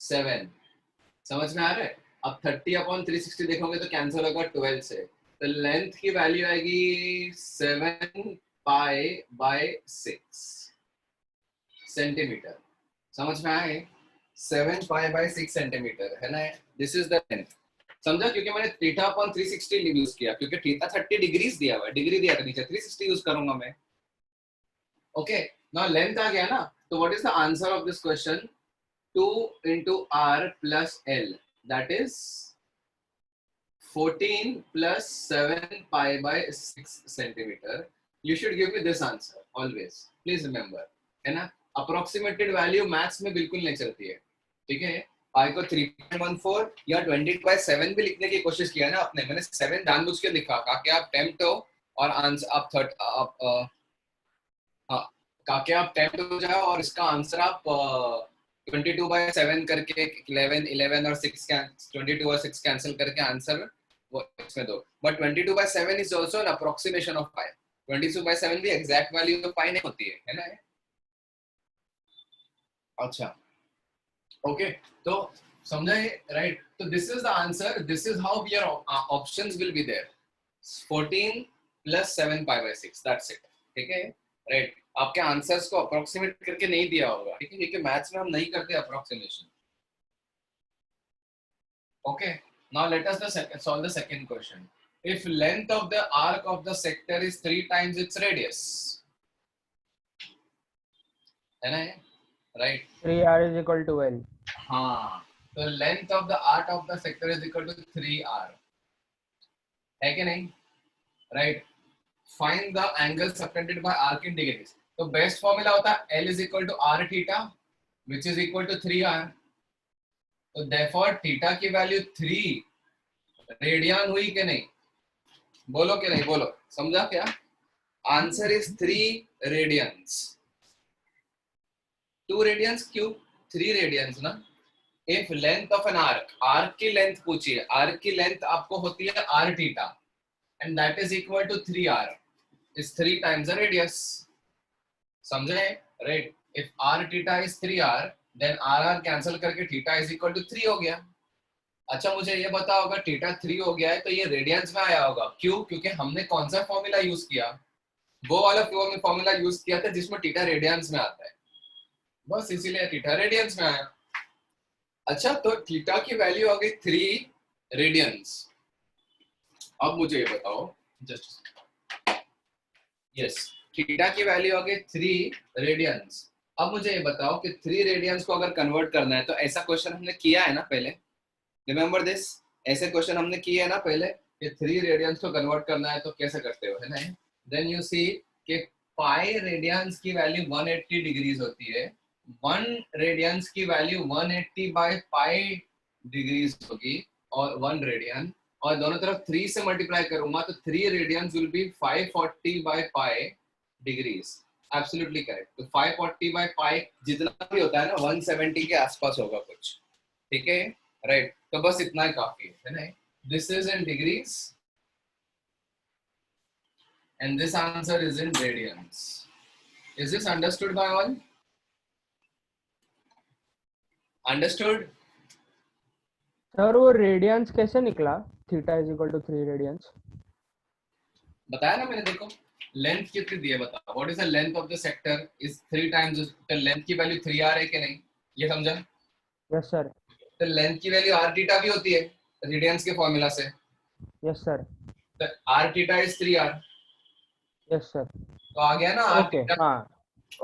7। समझ में आ रहा है? अब 30/360 देखोगे तो कैंसिल होगा 12 से, तो लेंथ की वैल्यू आएगी 7 पाई बाय 6 सेंटीमीटर। समझ में आए? 7 पाई बाय 6 सेंटीमीटर है ना, दिस इज द लेंथ। समझा? क्योंकि मैंने θ/360 यूज किया, क्योंकि थीटा 30 डिग्रीज दिया हुआ है, डिग्री दिया था नीचे, 360 यूज करूंगा मैं। ओके, नाउ लेंथ आ गया ना, तो what is the answer of this question? 2 into r plus l, that is 14 plus 7 pi by 6 centimeter. You should give me this answer always, please remember, है ना। approximated value मैथ्स में बिल्कुल नहीं चलती है, ठीक है। पाई को 3.14 या 20/7 भी लिखने की कोशिश किया ना आपने, मैंने 7 जानबूझ के लिखा ताकि आप टेम्प्ट हो और आंसर आप ताकि आप टेम्प्ट हो जाओ और इसका आंसर आप 22/7 करके 11 और 6 22 और 6 कैंसिल करके आंसर वो इसमें दो। But 22/7 is also an approximation of pi. 22/7 भी एग्जैक्ट वैल्यू ऑफ पाई नहीं होती है ना। अच्छा, ओके, तो समझा ये, राइट? तो this is the answer, this is how your options will be there, 14 plus 7 pi/6, that's it, ठीक है, राइट। आपके आंसर्स को अप्रोक्सीमेट करके नहीं दिया होगा, ठीक है, क्योंकि मैथ्स में हम नहीं करते approximation. Okay, now let us solve the second question. If length of the arc of the sector is 3 times its radius, है ना, right? 3r is equal to l. हाँ, तो length of the arc of the sector is equal to 3r, है कि नहीं, right? Find the angle subtended by arc in degrees. तो best formula होता है L is equal to r theta which is equal to 3r। तो therefore theta की value 3 radian हुई कि नहीं, बोलो कि नहीं, बोलो, समझा क्या? Answer is 3 radiance. 2 रेडियंस क्यों? 3 रेडियंस ना। If length of an arc की लेंथ पूछिए, आर्क की लेंथ आपको होती है r theta and that is equal to 3r is 3 times the radius। समझे? Right. If r theta is 3r then r cancel करके थीटा इज इक्वल टू 3 हो गया। अच्छा मुझे ये बताओ, अगर थीटा 3 हो गया है तो ये रेडियंस में आया होगा, क्यों? क्योंकि हमने कौन सा फॉर्मूला यूज किया? वो वाला फॉर्मूला यूज किया था जिसमें थीटा रेडियंस में आता है, बस इसीलिए थीटा रेडियंस में आया। अच्छा तो थीटा की वैल्यू आ गई 3 रेडियंस। अब मुझे ये बताओ, जस्ट यस, थीटा की वैल्यू आ गई 3 रेडियंस। अब मुझे ये बताओ कि 3 रेडियंस को अगर कन्वर्ट करना है, तो ऐसा क्वेश्चन हमने किया है ना पहले, रिमेम्बर दिस, ऐसे क्वेश्चन हमने किए है ना पहले कि 3 रेडियंस को कन्वर्ट करना है तो कैसे करते हो, है ना? देन यू सी कि पाई रेडियंस की वैल्यू 180 डिग्रीज होती है, 1 रेडियंस की वैल्यू 180 बाय पाई डिग्रीज होगी और 1 रेडियन, और दोनों तरफ 3 से मल्टीप्लाई करूंगा तो 3 radians will be 540 by pi degrees. Absolutely correct. तो 540 बाय पाई जितना भी होता है ना 170 के आसपास होगा कुछ, ठीक है? राइट। तो बस इतना ही काफी है ना? This is in degrees and this answer is in radians. Is this understood by all? Understood? Sir वो रेडियंस कैसे निकला? Theta is equal to 3 radians. बताया ना मैंने, देखो लेंथ कितनी दी है बताओ। What is the length of the sector is 3 times, तो लेंथ की वैल्यू 3 आ रही है कि नहीं, ये समझा? Yes sir. तो लेंथ की वैल्यू r थीटा भी होती है रेडियंस के फॉर्मूला से। Yes sir. तो r theta is 3r, yes sir. तो आ गया ना r ओके थीटा। हाँ,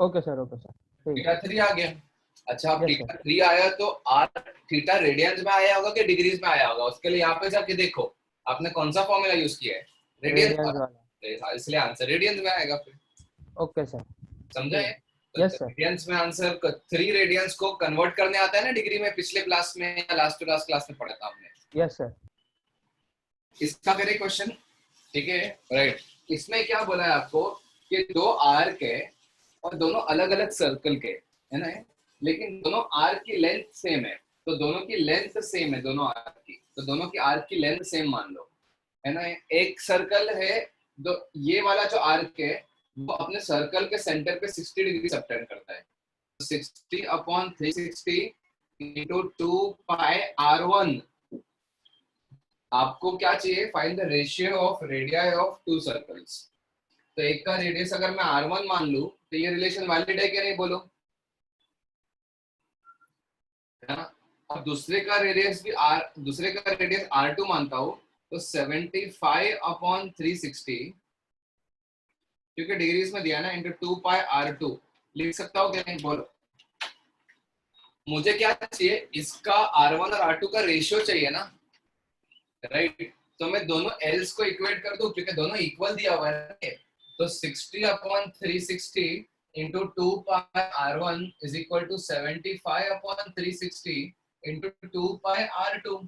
ओके सर, ओके सर, ठीक थीटा 3 आ गया। अच्छा अब Yes, थीटा 3 आया तो r थीटा रेडियंस में आया होगा कि डिग्रीज में आया होगा? उसके लिए यहाँ पे जाके देखो आपने कौन सा फॉर्मूला यूज किया है, रेडियंस रेडियंस वाला, वाला। इसलिए आंसर रेडियंस में आएगा फिर। Okay sir. समझा है? Yes sir. रेडियंस में आंसर 3 रेडियंस को कन्वर्ट करने आता है ना डिग्री में, पिछले क्लास में या लास्ट टू लास्ट क्लास में पढ़ा था हमने। Yes sir. इसका करें क्वेश्चन, ठीक है? राइट। इसमें क्या बोला है आपको कि 2 आर्क है और दोनों अलग अलग सर्कल के, है ना? लेकिन दोनों आर्क की लेंथ सेम है, तो दोनों की लेंथ सेम है दोनों आर्क की, तो दोनों की आर्क की लेंथ सेम मान लो, है ना? एक सर्कल है, दो ये वाला जो आर्क है वो अपने सर्कल के सेंटर पे 60 डिग्री सबटेंड करता है, 60 अपॉन 360 इंटू 2 पाई r1। आपको क्या चाहिए? Find the ratio of radii of 2 circles. तो एक का रेडियस अगर मैं r1 मान लूं तो ये रिलेशन वैलिड है कि नहीं, बोलो? है ना? अब दूसरे का रेडियस r2 मानता हूं तो 75 अपॉन 360, क्योंकि डिग्रीज में दिया ना, इंटू 2 पाई r2 लिख सकता हूँ कि नहीं, बोलो? मुझे क्या चाहिए? इसका r1 और r2 का रेशियो चाहिए ना, राइट? तो मैं दोनों एल्स को इक्वेट कर दूं क्योंकि दोनों इक्वल दिया हुआ है। तो 60 upon 360 into 2 pi r1 is equal to 75 upon 360 into 2 pi r2।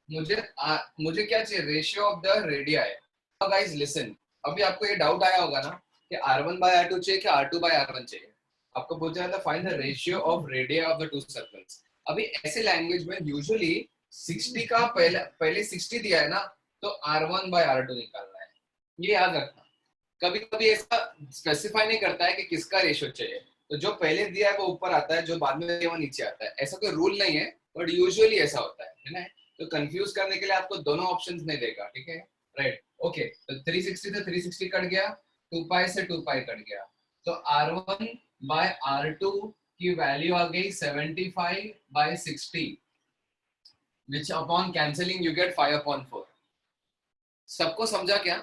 मुझे क्या चाहिए? Ratio of the radii. Guys listen, अभी आपको ये डाउट आया होगा ना कि r1 बाय r2 चाहिए कि r2 बाय r1 चाहिए। आपको पूछा था find the ratio of radii of the 2 circles. अभी ऐसे लैंग्वेज में यूजुअली 60 का पहले 60 दिया है ना, तो r1 बाय r2 निकालना है, ये याद रखना। कभी कभी ऐसा स्पेसिफाई नहीं करता है कि किसका रेशियो चाहिए, तो जो पहले दिया है वो ऊपर आता है, जो बाद में दिया वो नीचे आता है। ऐसा कोई रूल नहीं है, बट यूजुअली ऐसा होता है ना? तो कंफ्यूज करने के लिए आपको दोनों ऑप्शंस नहीं देगा, ठीक है? Right, okay. तो 360 से 360 कट गया, 2 पाई से 2 पाई कट गया, तो r1 बाय r2 की वैल्यू आ गई 75 bye 60, which upon cancelling you get 5/4। सबको समझा क्या?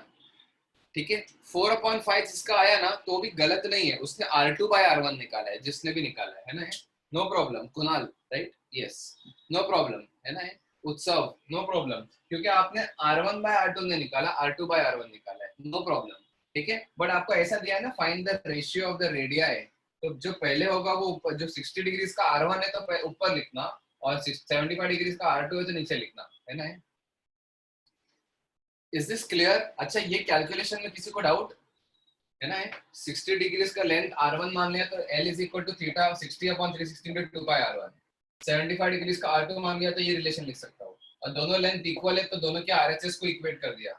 ठीक है। 4/5 जिसका आया ना तो भी गलत नहीं है, उसने r2 बाय r1 निकाला है, जिसने भी निकाला है ना? No problem Kunal, right? Yes, no problem, है ना? उत्सव, नो प्रॉब्लम, क्योंकि आपने r1 बाय r2 ने निकाला, r2 बाय r1 निकाला है, नो प्रॉब्लम, ठीक है? बट आपको ऐसा दिया है ना, find the ratio of the radii, तो जो पहले होगा वो ऊपर, जो 60 डिग्री का r1 है तो ऊपर लिखना, और 75 डिग्री का r2 है तो नीचे लिखना, है ना? Is this clear? अच्छा, ये कैलकुलेशन में किसी को डाउट? है ना, 60 डिग्रीज का लेंथ r1 मान लिया तो l is equal to theta 60/360 into 2 pi r1। 75 degrees का r2 मान लिया तो ये रिलेशन लिख सकता हूँ, और दोनों लेंथ इक्वल है तो दोनों के RHS को इक्वेट कर दिया,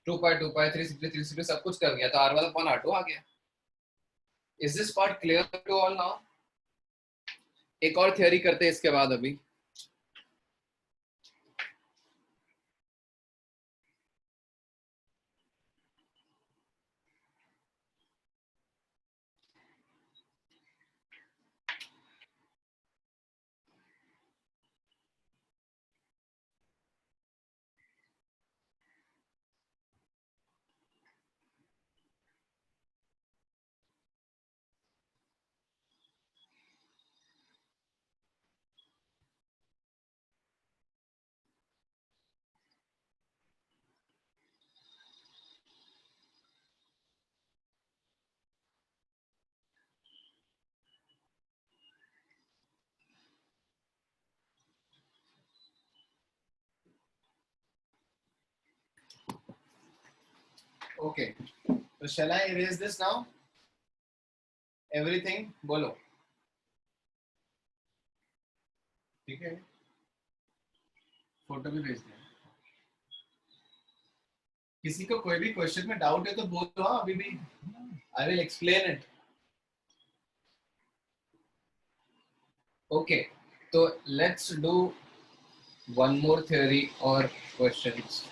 2 pi 360 360 सब कुछ कर दिया तो r1/r2 आ गया। Is this part clear to all now? एक और थ्योरी करते हैं इसके बाद अभी। ओके, तो shall I erase this now? Everything बोलो, ठीक है, फोटो भी भेज दिया। किसी को कोई भी क्वेश्चन में डाउट है तो बोलो, हाँ अभी भी I will explain it. Okay, तो let's do one more theory और क्वेश्चंस।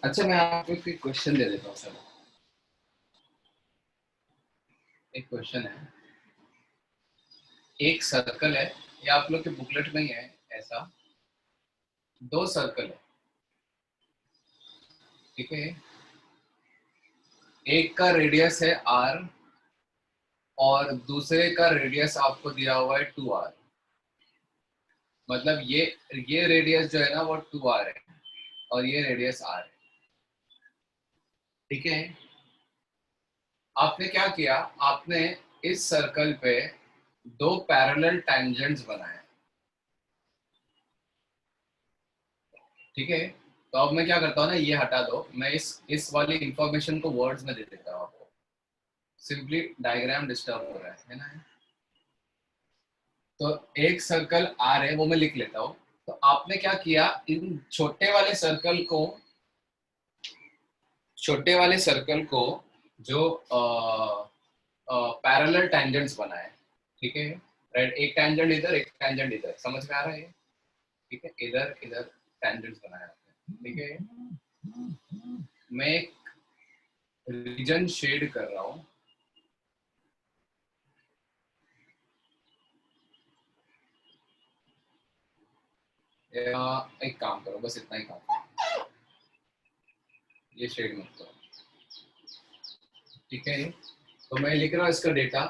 अच्छा, मैं आपको एक क्वेश्चन दे देता हूँ सर। एक क्वेश्चन है, एक सर्कल है, ये आप लोग के बुकलेट में ही है, ऐसा दो सर्कल है, ठीक है, एक का रेडियस है r और दूसरे का रेडियस आपको दिया हुआ है 2r। मतलब ये रेडियस जो है ना वो 2r है और ये रेडियस r है, ठीक है। आपने क्या किया, आपने इस सर्कल पे दो पैरेलल टैंजेंट्स बनाए, ठीक है। तो अब मैं क्या करता हूँ ना, ये हटा दो, मैं इस वाली इंफॉर्मेशन को वर्ड्स में दे देता हूँ आपको। सिंपली डायग्राम डिस्टर्ब हो रहा है ना। तो एक सर्कल आर है वो मैं लिख लेता हूँ। तो आपने क्या किया, इन छोटे वाले सर्कल को जो पैरेलल टैंजेंट्स बनाए, ठीक है, राइट। एक टैंजेंट इधर, एक टैंजेंट इधर, समझ में आ रहा है ये, ठीक है, इधर इधर टैंजेंट्स बनाए आपने, ठीक है। मैं एक रीजन शेड कर रहा हूँ, या एक काम करो, बस इतना ही काम करो, ये शेड मत करो, ठीक है। तो मैं लिख रहा हूँ इसका data,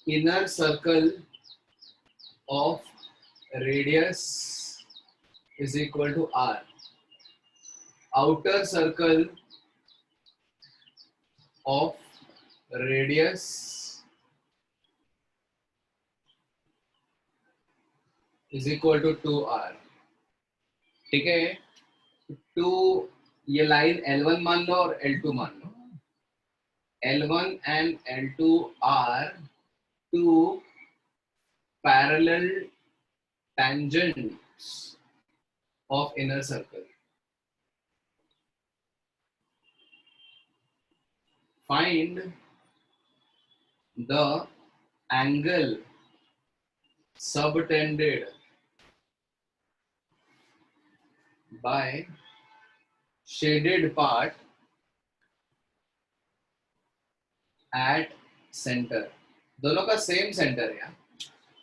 inner circle of radius is equal to r, outer circle of radius is equal to 2r, ठीक है। टू, ये लाइन L1 मान लो और L2 मान लो। L1 and L2 are two parallel tangents of inner circle. Find the angle subtended by shaded part at center. दोनों का same centre है,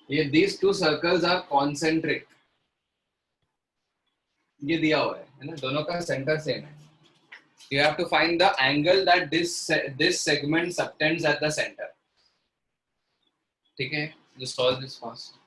ये these two circles are concentric, ये दिया हुआ है ना, दोनों का सेंटर सेम है। You have to find the angle that this segment subtends at the center, ठीक है। Just solve this fast.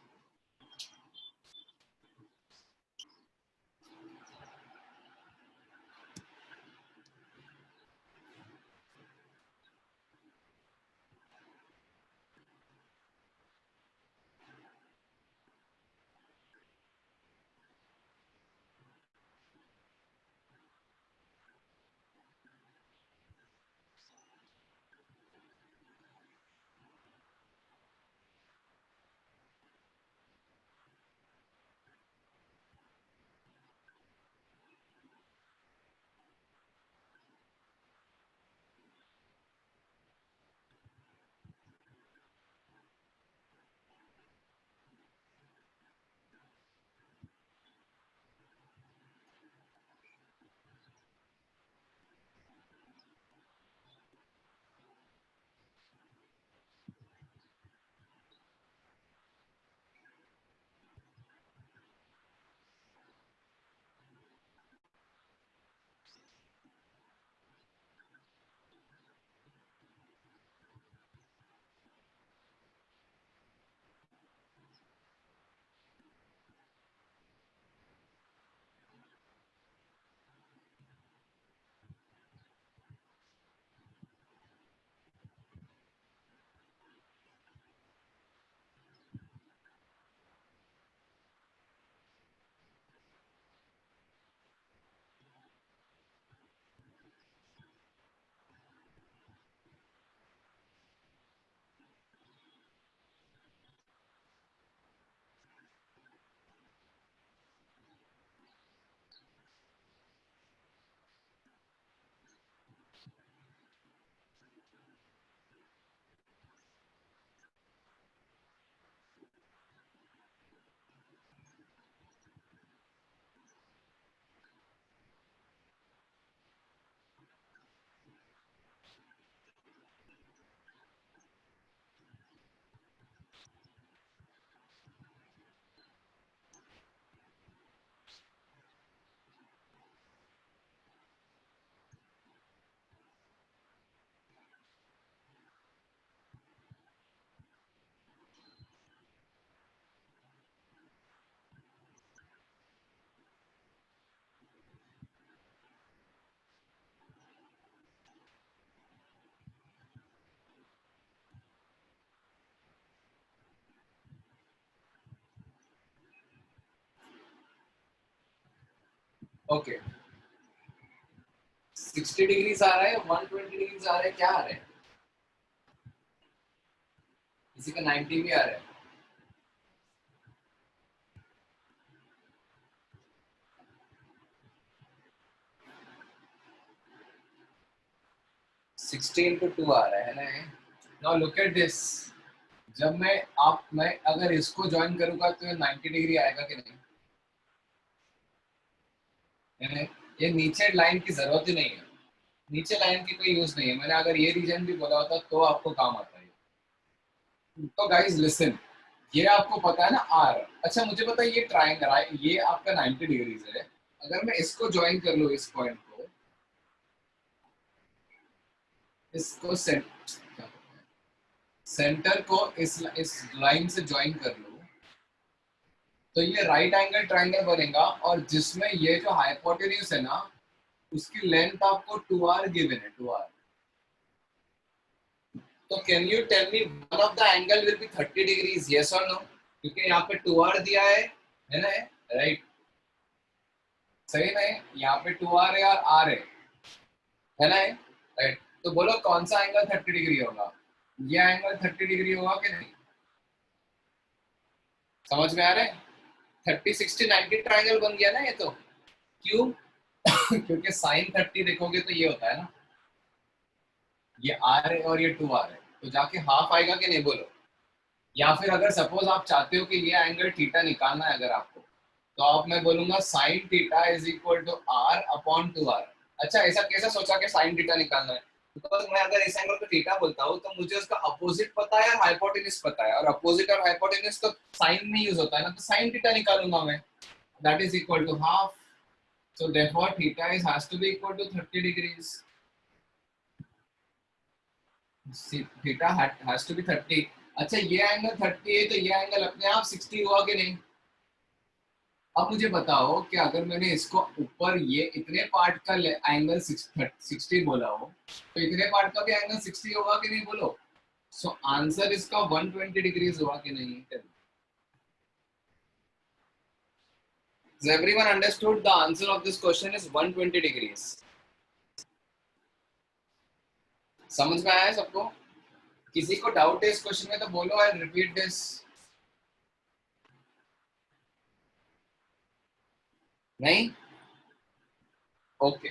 Okay 60 degrees आ रहा है, 120 डिग्रीज आ रहा है, क्या आ रहा है? किसी का 90 भी आ रहा है। सिक्सटी इंटू टू आ रहा है ना। नाउ लुक एट दिस, जब मैं अगर इसको ज्वाइन करूंगा तो ये 90 डिग्री आएगा कि नहीं? यानी ये नीचे लाइन की जरूरत ही नहीं है, नीचे लाइन की कोई यूज नहीं है। मैंने अगर ये रीजन भी बोला होता तो आपको काम आता है। तो गाइस लिसन, ये आपको पता है ना आर। अच्छा मुझे पता है ये ट्रायंगल, ये आपका 90 डिग्रीज है। अगर मैं इसको ज्वाइन कर लूँ, इस पॉइंट को, इसको सेंटर को इस लाइन से ज्वाइन कर लूँ, तो ये राइट एंगल ट्रायंगल बनेगा। और जिसमें ये जो हाइपोटेन्यूज है ना, उसकी लेंथ आपको 2r गिवन है, 2r। तो can you tell me one of the angle will be 30 degrees, yes और नो? क्योंकि यहाँ पे 2r दिया है ना, राइट? सही नहीं? यहाँ पे 2r है और r है ना, राइट? तो बोलो कौन सा एंगल 30 डिग्री होगा? ये एंगल 30 डिग्री होगा कि नहीं? समझ में आ रहा है? 30 60 90 ट्रायंगल बन गया ना ये तो। क्यों? क्योंकि साइन 30 देखोगे तो ये होता है ना, ये r है और ये 2r है, तो जाके हाफ आएगा कि नहीं बोलो? या फिर अगर सपोज आप चाहते हो कि ये एंगल थीटा निकालना है अगर आपको, तो आप मैं बोलूंगा sine theta is equal to r upon 2r। अच्छा ऐसा कैसे सोचा कि साइन थीटा निकालना है? बिकॉज मैं अगर इस एंगल को थीटा बोलता हूँ तो मुझे उसका अपोजिट पता है और हाइपोटेन्यूज पता है, और अपोजिट और हाइपोटेन्यूज तो साइन में यूज होता है ना, तो साइन थीटा निकालूंगा मैं, that is equal to half. So therefore theta is has to be equal to 30 degrees. Theta has to be 30। अच्छा ये एंगल 30 है तो ये एंगल अपने आप 60 हुआ कि नहीं? अब मुझे बताओ कि अगर मैंने इसको ऊपर ये इतने पार्ट का एंगल 60 बोला हो, तो इतने पार्ट का भी एंगल 60 होगा कि नहीं बोलो? सो आंसर इसका 120 डिग्रीज हुआ कि नहीं? Has everyone understood the answer of this question is 120 degrees? समझ में आया सबको? किसी को डाउट है इस क्वेश्चन में तो बोलो, आई रिपीट दिस। नहीं? ओके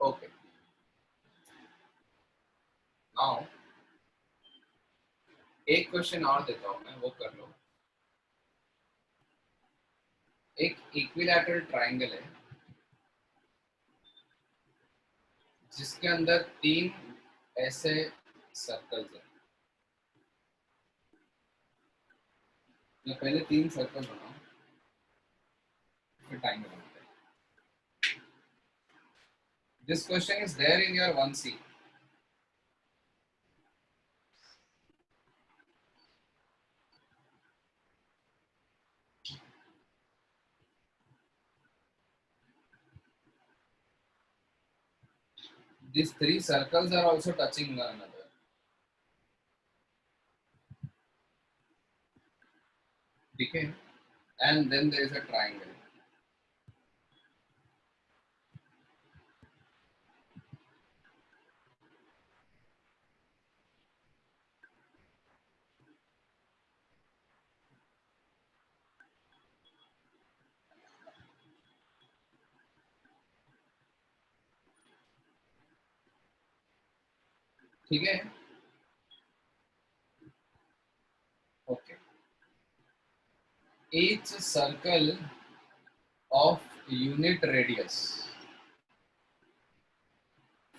ओके नाउ एक क्वेश्चन और देता हूं मैं, वो कर लो। एक इक्विलैटरल ट्रायंगल है जिसके अंदर 3 ऐसे सर्कल्स हैं। मैं पहले 3 सर्कल बनाऊं, फिर ट्रायंगल बनाते हैं। This question is there in your 1C। These 3 circles are also touching one another. Okay, and then there is a triangle. ठीक है? Okay. Each circle of unit radius.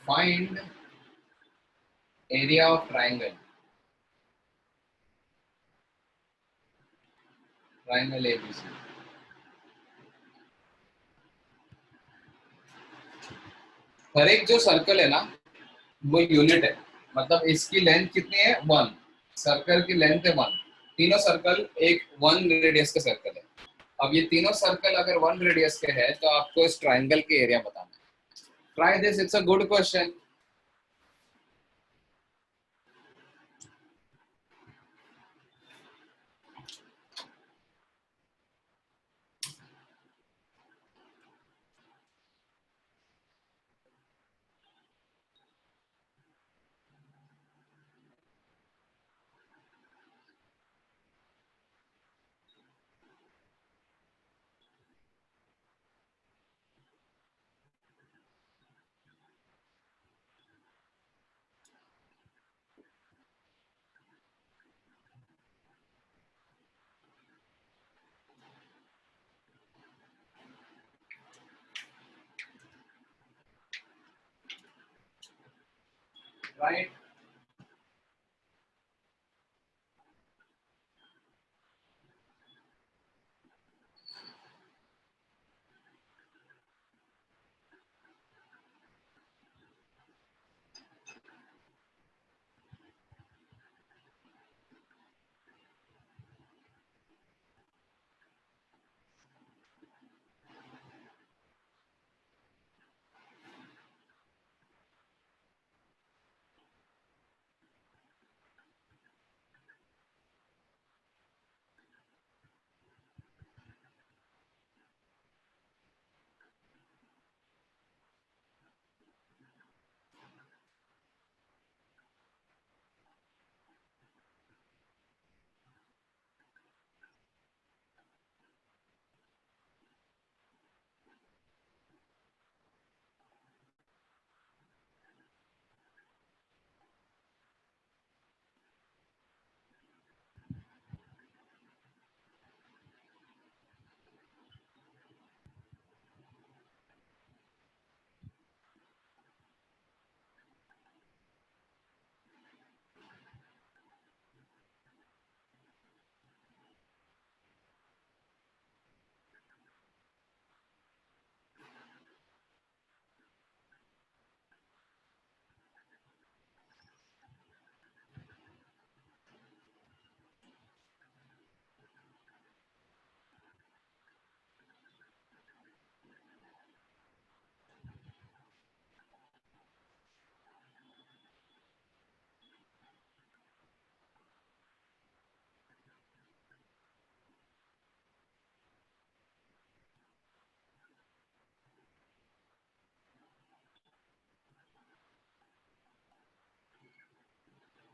Find area of triangle. Triangle ABC. हर एक जो circle है ना, वो unit है, मतलब इसकी लेंथ कितनी है? 1। सर्कल की लेंथ है 1। तीनों सर्कल एक 1 रेडियस के सर्कल है। अब ये तीनों सर्कल अगर 1 रेडियस के है तो आपको इस ट्रायंगल के एरिया बताना है। Try this, it's a good question. Right?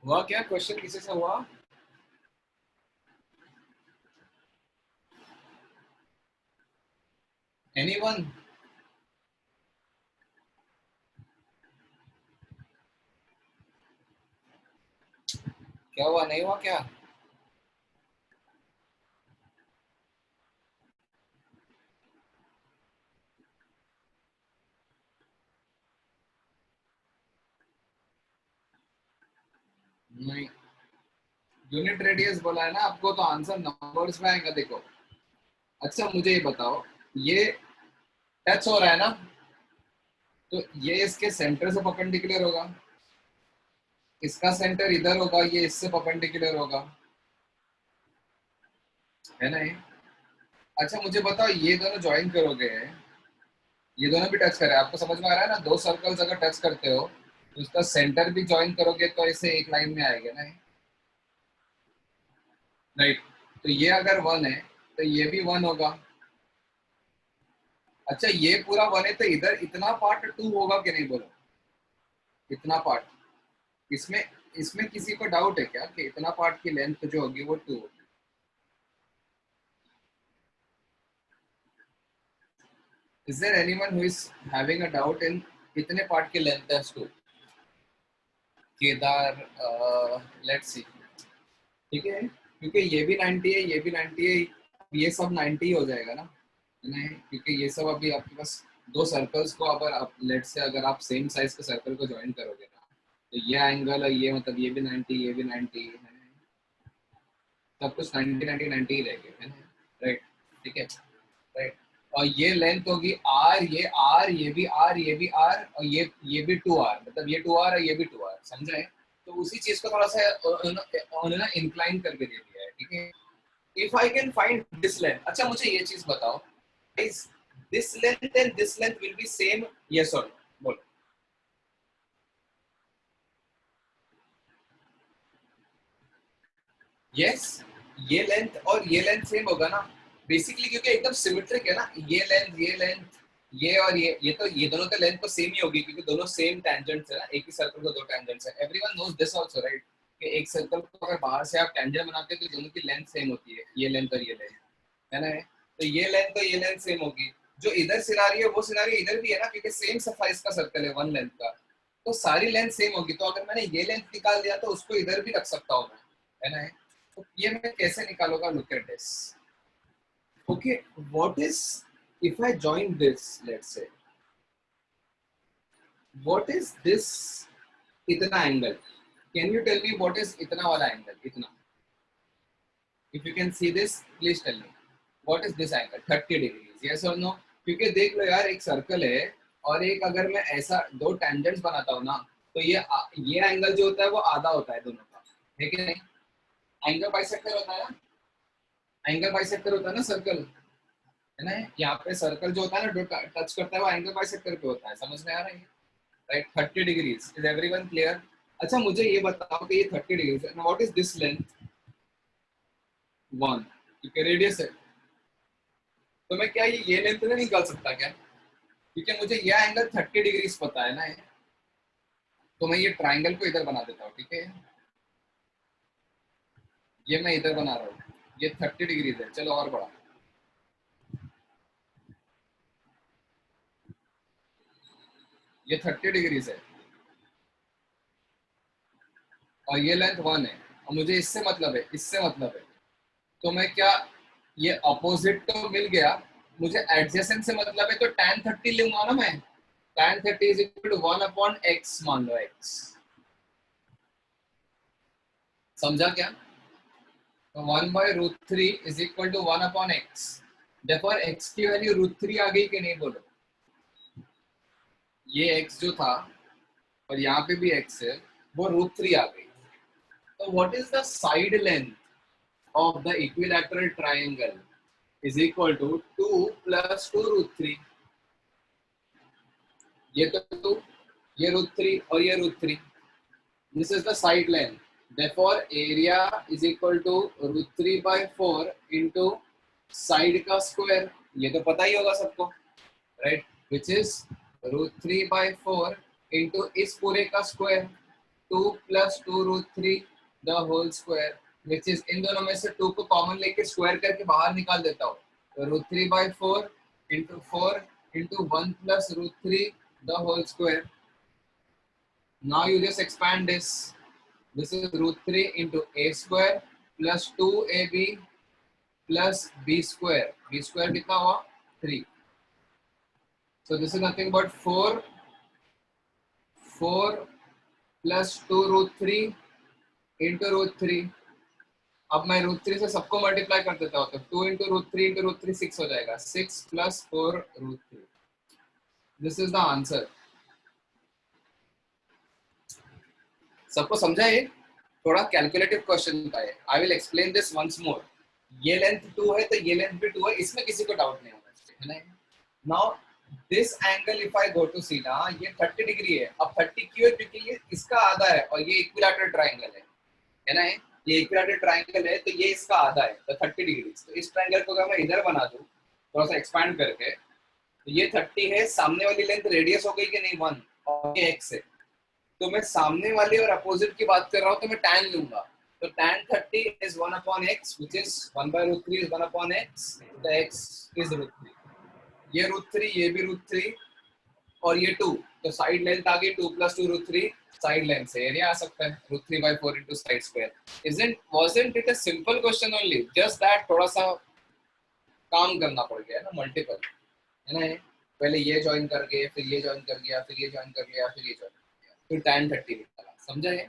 हुआ क्या? क्वेश्चन किसी से हुआ? एनीवन? क्या हुआ? नहीं हुआ क्या? नहीं, यूनिट रेडियस बोला है ना आपको, तो आंसर नंबर्स में आएगा। देखो, अच्छा मुझे ये बताओ, ये टच हो रहा है ना, तो ये इसके सेंटर से परपेंडिकुलर होगा, इसका सेंटर इधर होगा, ये इससे परपेंडिकुलर होगा, है ना ये? अच्छा मुझे बताओ, ये दोनों ज्वाइन करोगे, ये दोनों भी टच कर रहे हैं, आपको समझ में आ रहा है ना? दो सर्कल्स अगर टच करते हो तो उसका सेंटर भी ज्वाइन करोगे तो ऐसे एक लाइन में आएगा ना, राइट? तो ये अगर 1 है तो ये भी 1 होगा। अच्छा ये पूरा 1 है तो इधर इतना पार्ट 2 होगा कि नहीं? बोलो, इतना पार्ट, इसमें इसमें किसी को डाउट है क्या कि इतना पार्ट की लेंथ जो होगी वो 2 होगी? Is there anyone who is having a doubt in कितने पार्ट की लेंथ है 2? केदार, लेट्स सी, ठीक है, क्योंकि ये भी 90 है, ये भी 90 है, ये सब 90 हो जाएगा ना, है ना? क्योंकि ये सब अभी आपके पास दो सर्कल्स को, अगर आप लेट्स से अगर आप सेम साइज के सर्कल को ज्वाइन करोगे ना, तो ये एंगल और ये मतलब ये भी 90, ये भी 90 है, सब कुछ 90 90 90 ही रहेगा, है ना? राइट, ठीक है, राइट। और ये लेंथ होगी आर, ये आर, ये भी आर, ये भी आर, और ये भी 2r, मतलब ये 2r और ये भी 2r, समझे? तो उसी चीज को थोड़ा सा उन्होंने इंक्लाइन करके दे दिया है, ठीक है? If I can find this length, अच्छा मुझे ये चीज बताओ, is this length and this length will be same, yes और नो? बोलो। यस, ये लेंथ और ये लेंथ सेम होगा ना, बेसिकली, क्योंकि एकदम सिमेट्रिक है ना, ये लेंथ, ये और ये तो ये दोनों का लेंथ तो सेम ही होगी, क्योंकि दोनों सेम टेंजेंट्स है ना, एक ही सर्कल को दो टेंजेंट्स है। Everyone knows this also, right? कि एक सर्कल को अगर बाहर से आप टेंजेंट बनाते हो तो दोनों की लेंथ सेम होती है, ये लेंथ और ये लेंथ, है ना? तो ये लेंथ तो ये लेंथ सेम होगी, जो इधर सिनारी है वो सिनारी इधर भी है ना, क्योंकि सेम साइज का सर्कल है, 1 लेंथ का, तो सारी लेंथ सेम होगी। तो अगर मैंने ये लेंथ निकाल दिया तो उसको इधर भी रख सकता हूँ मैं, है ना? तो ये मैं कैसे निकालूंगा? Look at this, okay, what is if I join this, let's say, what is this इतना angle, can you tell me what is इतना वाला एंगल? इतना, if you can see this please tell me what is this angle 30 degrees, yes और no? क्योंकि देख लो यार, एक circle है और एक अगर मैं ऐसा दो टेंजेंट्स बनाता हूँ ना, तो ये एंगल जो होता है वो आधा होता है दोनों का, है कि नहीं? एंगल बाइसेक्टर होता है ना, एंगल बाइसेक्टर होता है ना सर्कल, है ना? यहाँ पे सर्कल जो होता है ना, जो टच करता है वो एंगल बाइसेक्टर पे होता है, समझ में आ रहा है? Right, 30 degrees, is everyone clear? अच्छा मुझे ये बताओ कि ये 30 डिग्रीज है, व्हाट इज दिस लेंथ? 1, क्योंकि रेडियस है, तो मैं क्या ये लेंथ नहीं निकाल सकता क्या? क्योंकि मुझे यह एंगल 30 डिग्रीज पता है ना, तो मैं ये ट्राइंगल को इधर बना देता हूँ, ठीक है? ये मैं इधर बना रहा हूँ, ये 30 डिग्रीज है, चलो और बढ़ा, ये 30 डिग्रीज है और ये लेंथ 1 है, और मुझे इससे मतलब है, इससे मतलब है, तो मैं क्या, ये अपोजिट तो मिल गया, मुझे एडजेसेंट से मतलब है, तो tan 30 लूंगा ना मैं, tan 30 is equal to 1/x, मान लो x, समझा क्या? तो 1/√3 इज इक्वल टू 1/x, देखो x की वैल्यू √3 आ गई कि नहीं बोलो? ये x जो था और यहाँ पे भी x है, वो √3 आ गई। तो what is the side length of the equilateral triangle is equal to 2 + 2√3, ये तो 2, ये √3 और ये √3, this is the side length, therefore area is equal to √3/4 into side का स्क्वायर, ये तो पता ही होगा सबको, राइट, विच इज √3/4 into इस पूरे का square, 2 + 2√3 the whole square, which is, इन दोनों में से 2 को कॉमन लेके स्क्वायर करके बाहर निकाल देता हूँ, तो √3/4 into 4 into 1 + √3 the whole square. Now you just expand this. This is √3 into a square plus 2ab plus b square. B square कितना हुआ? 3. So this is nothing but 4 plus 2√3 into √3. अब मैं √3 से सबको मल्टीप्लाई कर देता हूँ, तो 2 into √3 into √3 6 हो जाएगा, 6 plus 4√3. This is the answer. सबको समझा है? थोड़ा कैलकुलेटिव क्वेश्चन का है, I will explain this once more. ये लेंथ 2 है तो ये लेंथ भी 2 है, इसमें किसी को डाउट नहीं होना चाहिए, है ना? Now this angle if I go to see ना, ये 30 डिग्री है, अब 30 क्यों है? क्योंकि ये इसका आधा है और ये इक्विलैटरल ट्रायंगल है ना? ये इक्विलैटरल ट्रायंगल है तो ये इसका आधा है, तो 30 डिग्री। तो इस ट्रायंगल को अगर मैं इधर बना दूं थोड़ा सा एक्सपैंड करके, तो ये 30 है, सामने वाली लेंथ रेडियस हो गई कि नहीं 1, और ये x है, तो मैं सामने वाले और अपोजिट की बात कर रहा हूँ, तो मैं tan लूंगा, तो tan 30 is 1/x, which is 1/√3 is 1/x, the x is √3, ये √3, ये भी √3 और ये 2, तो साइड लेंथ आ गई 2 + 2√3, साइड लेंथ से एरिया आ सकता है √3/4 into side square. wasn't it a simple question only, just that थोड़ा सा काम करना पड़ गया ना, मल्टीपल, है ना? पहले ये ज्वाइन कर गए, फिर ये ज्वाइन कर गया, फिर ये ज्वाइन कर लिया, फिर ये ज्वाइन, फिर tan 30 निकाला, समझा है?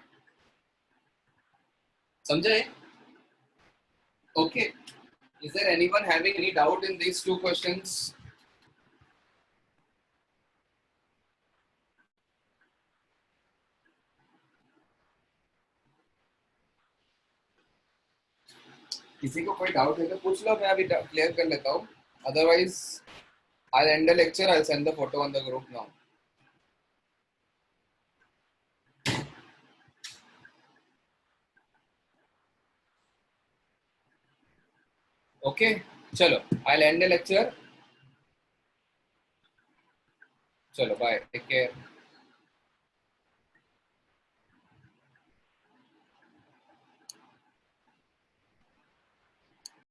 समझा है? Okay. Is there anyone having any doubt in these two questions? किसी को कोई डाउट है तो पूछ लो, मैं अभी क्लियर कर लेता हूँ, otherwise I'll end the lecture, I'll send the photo on the group now. Okay, चलो, I'll end the lecture. चलो, bye, take care.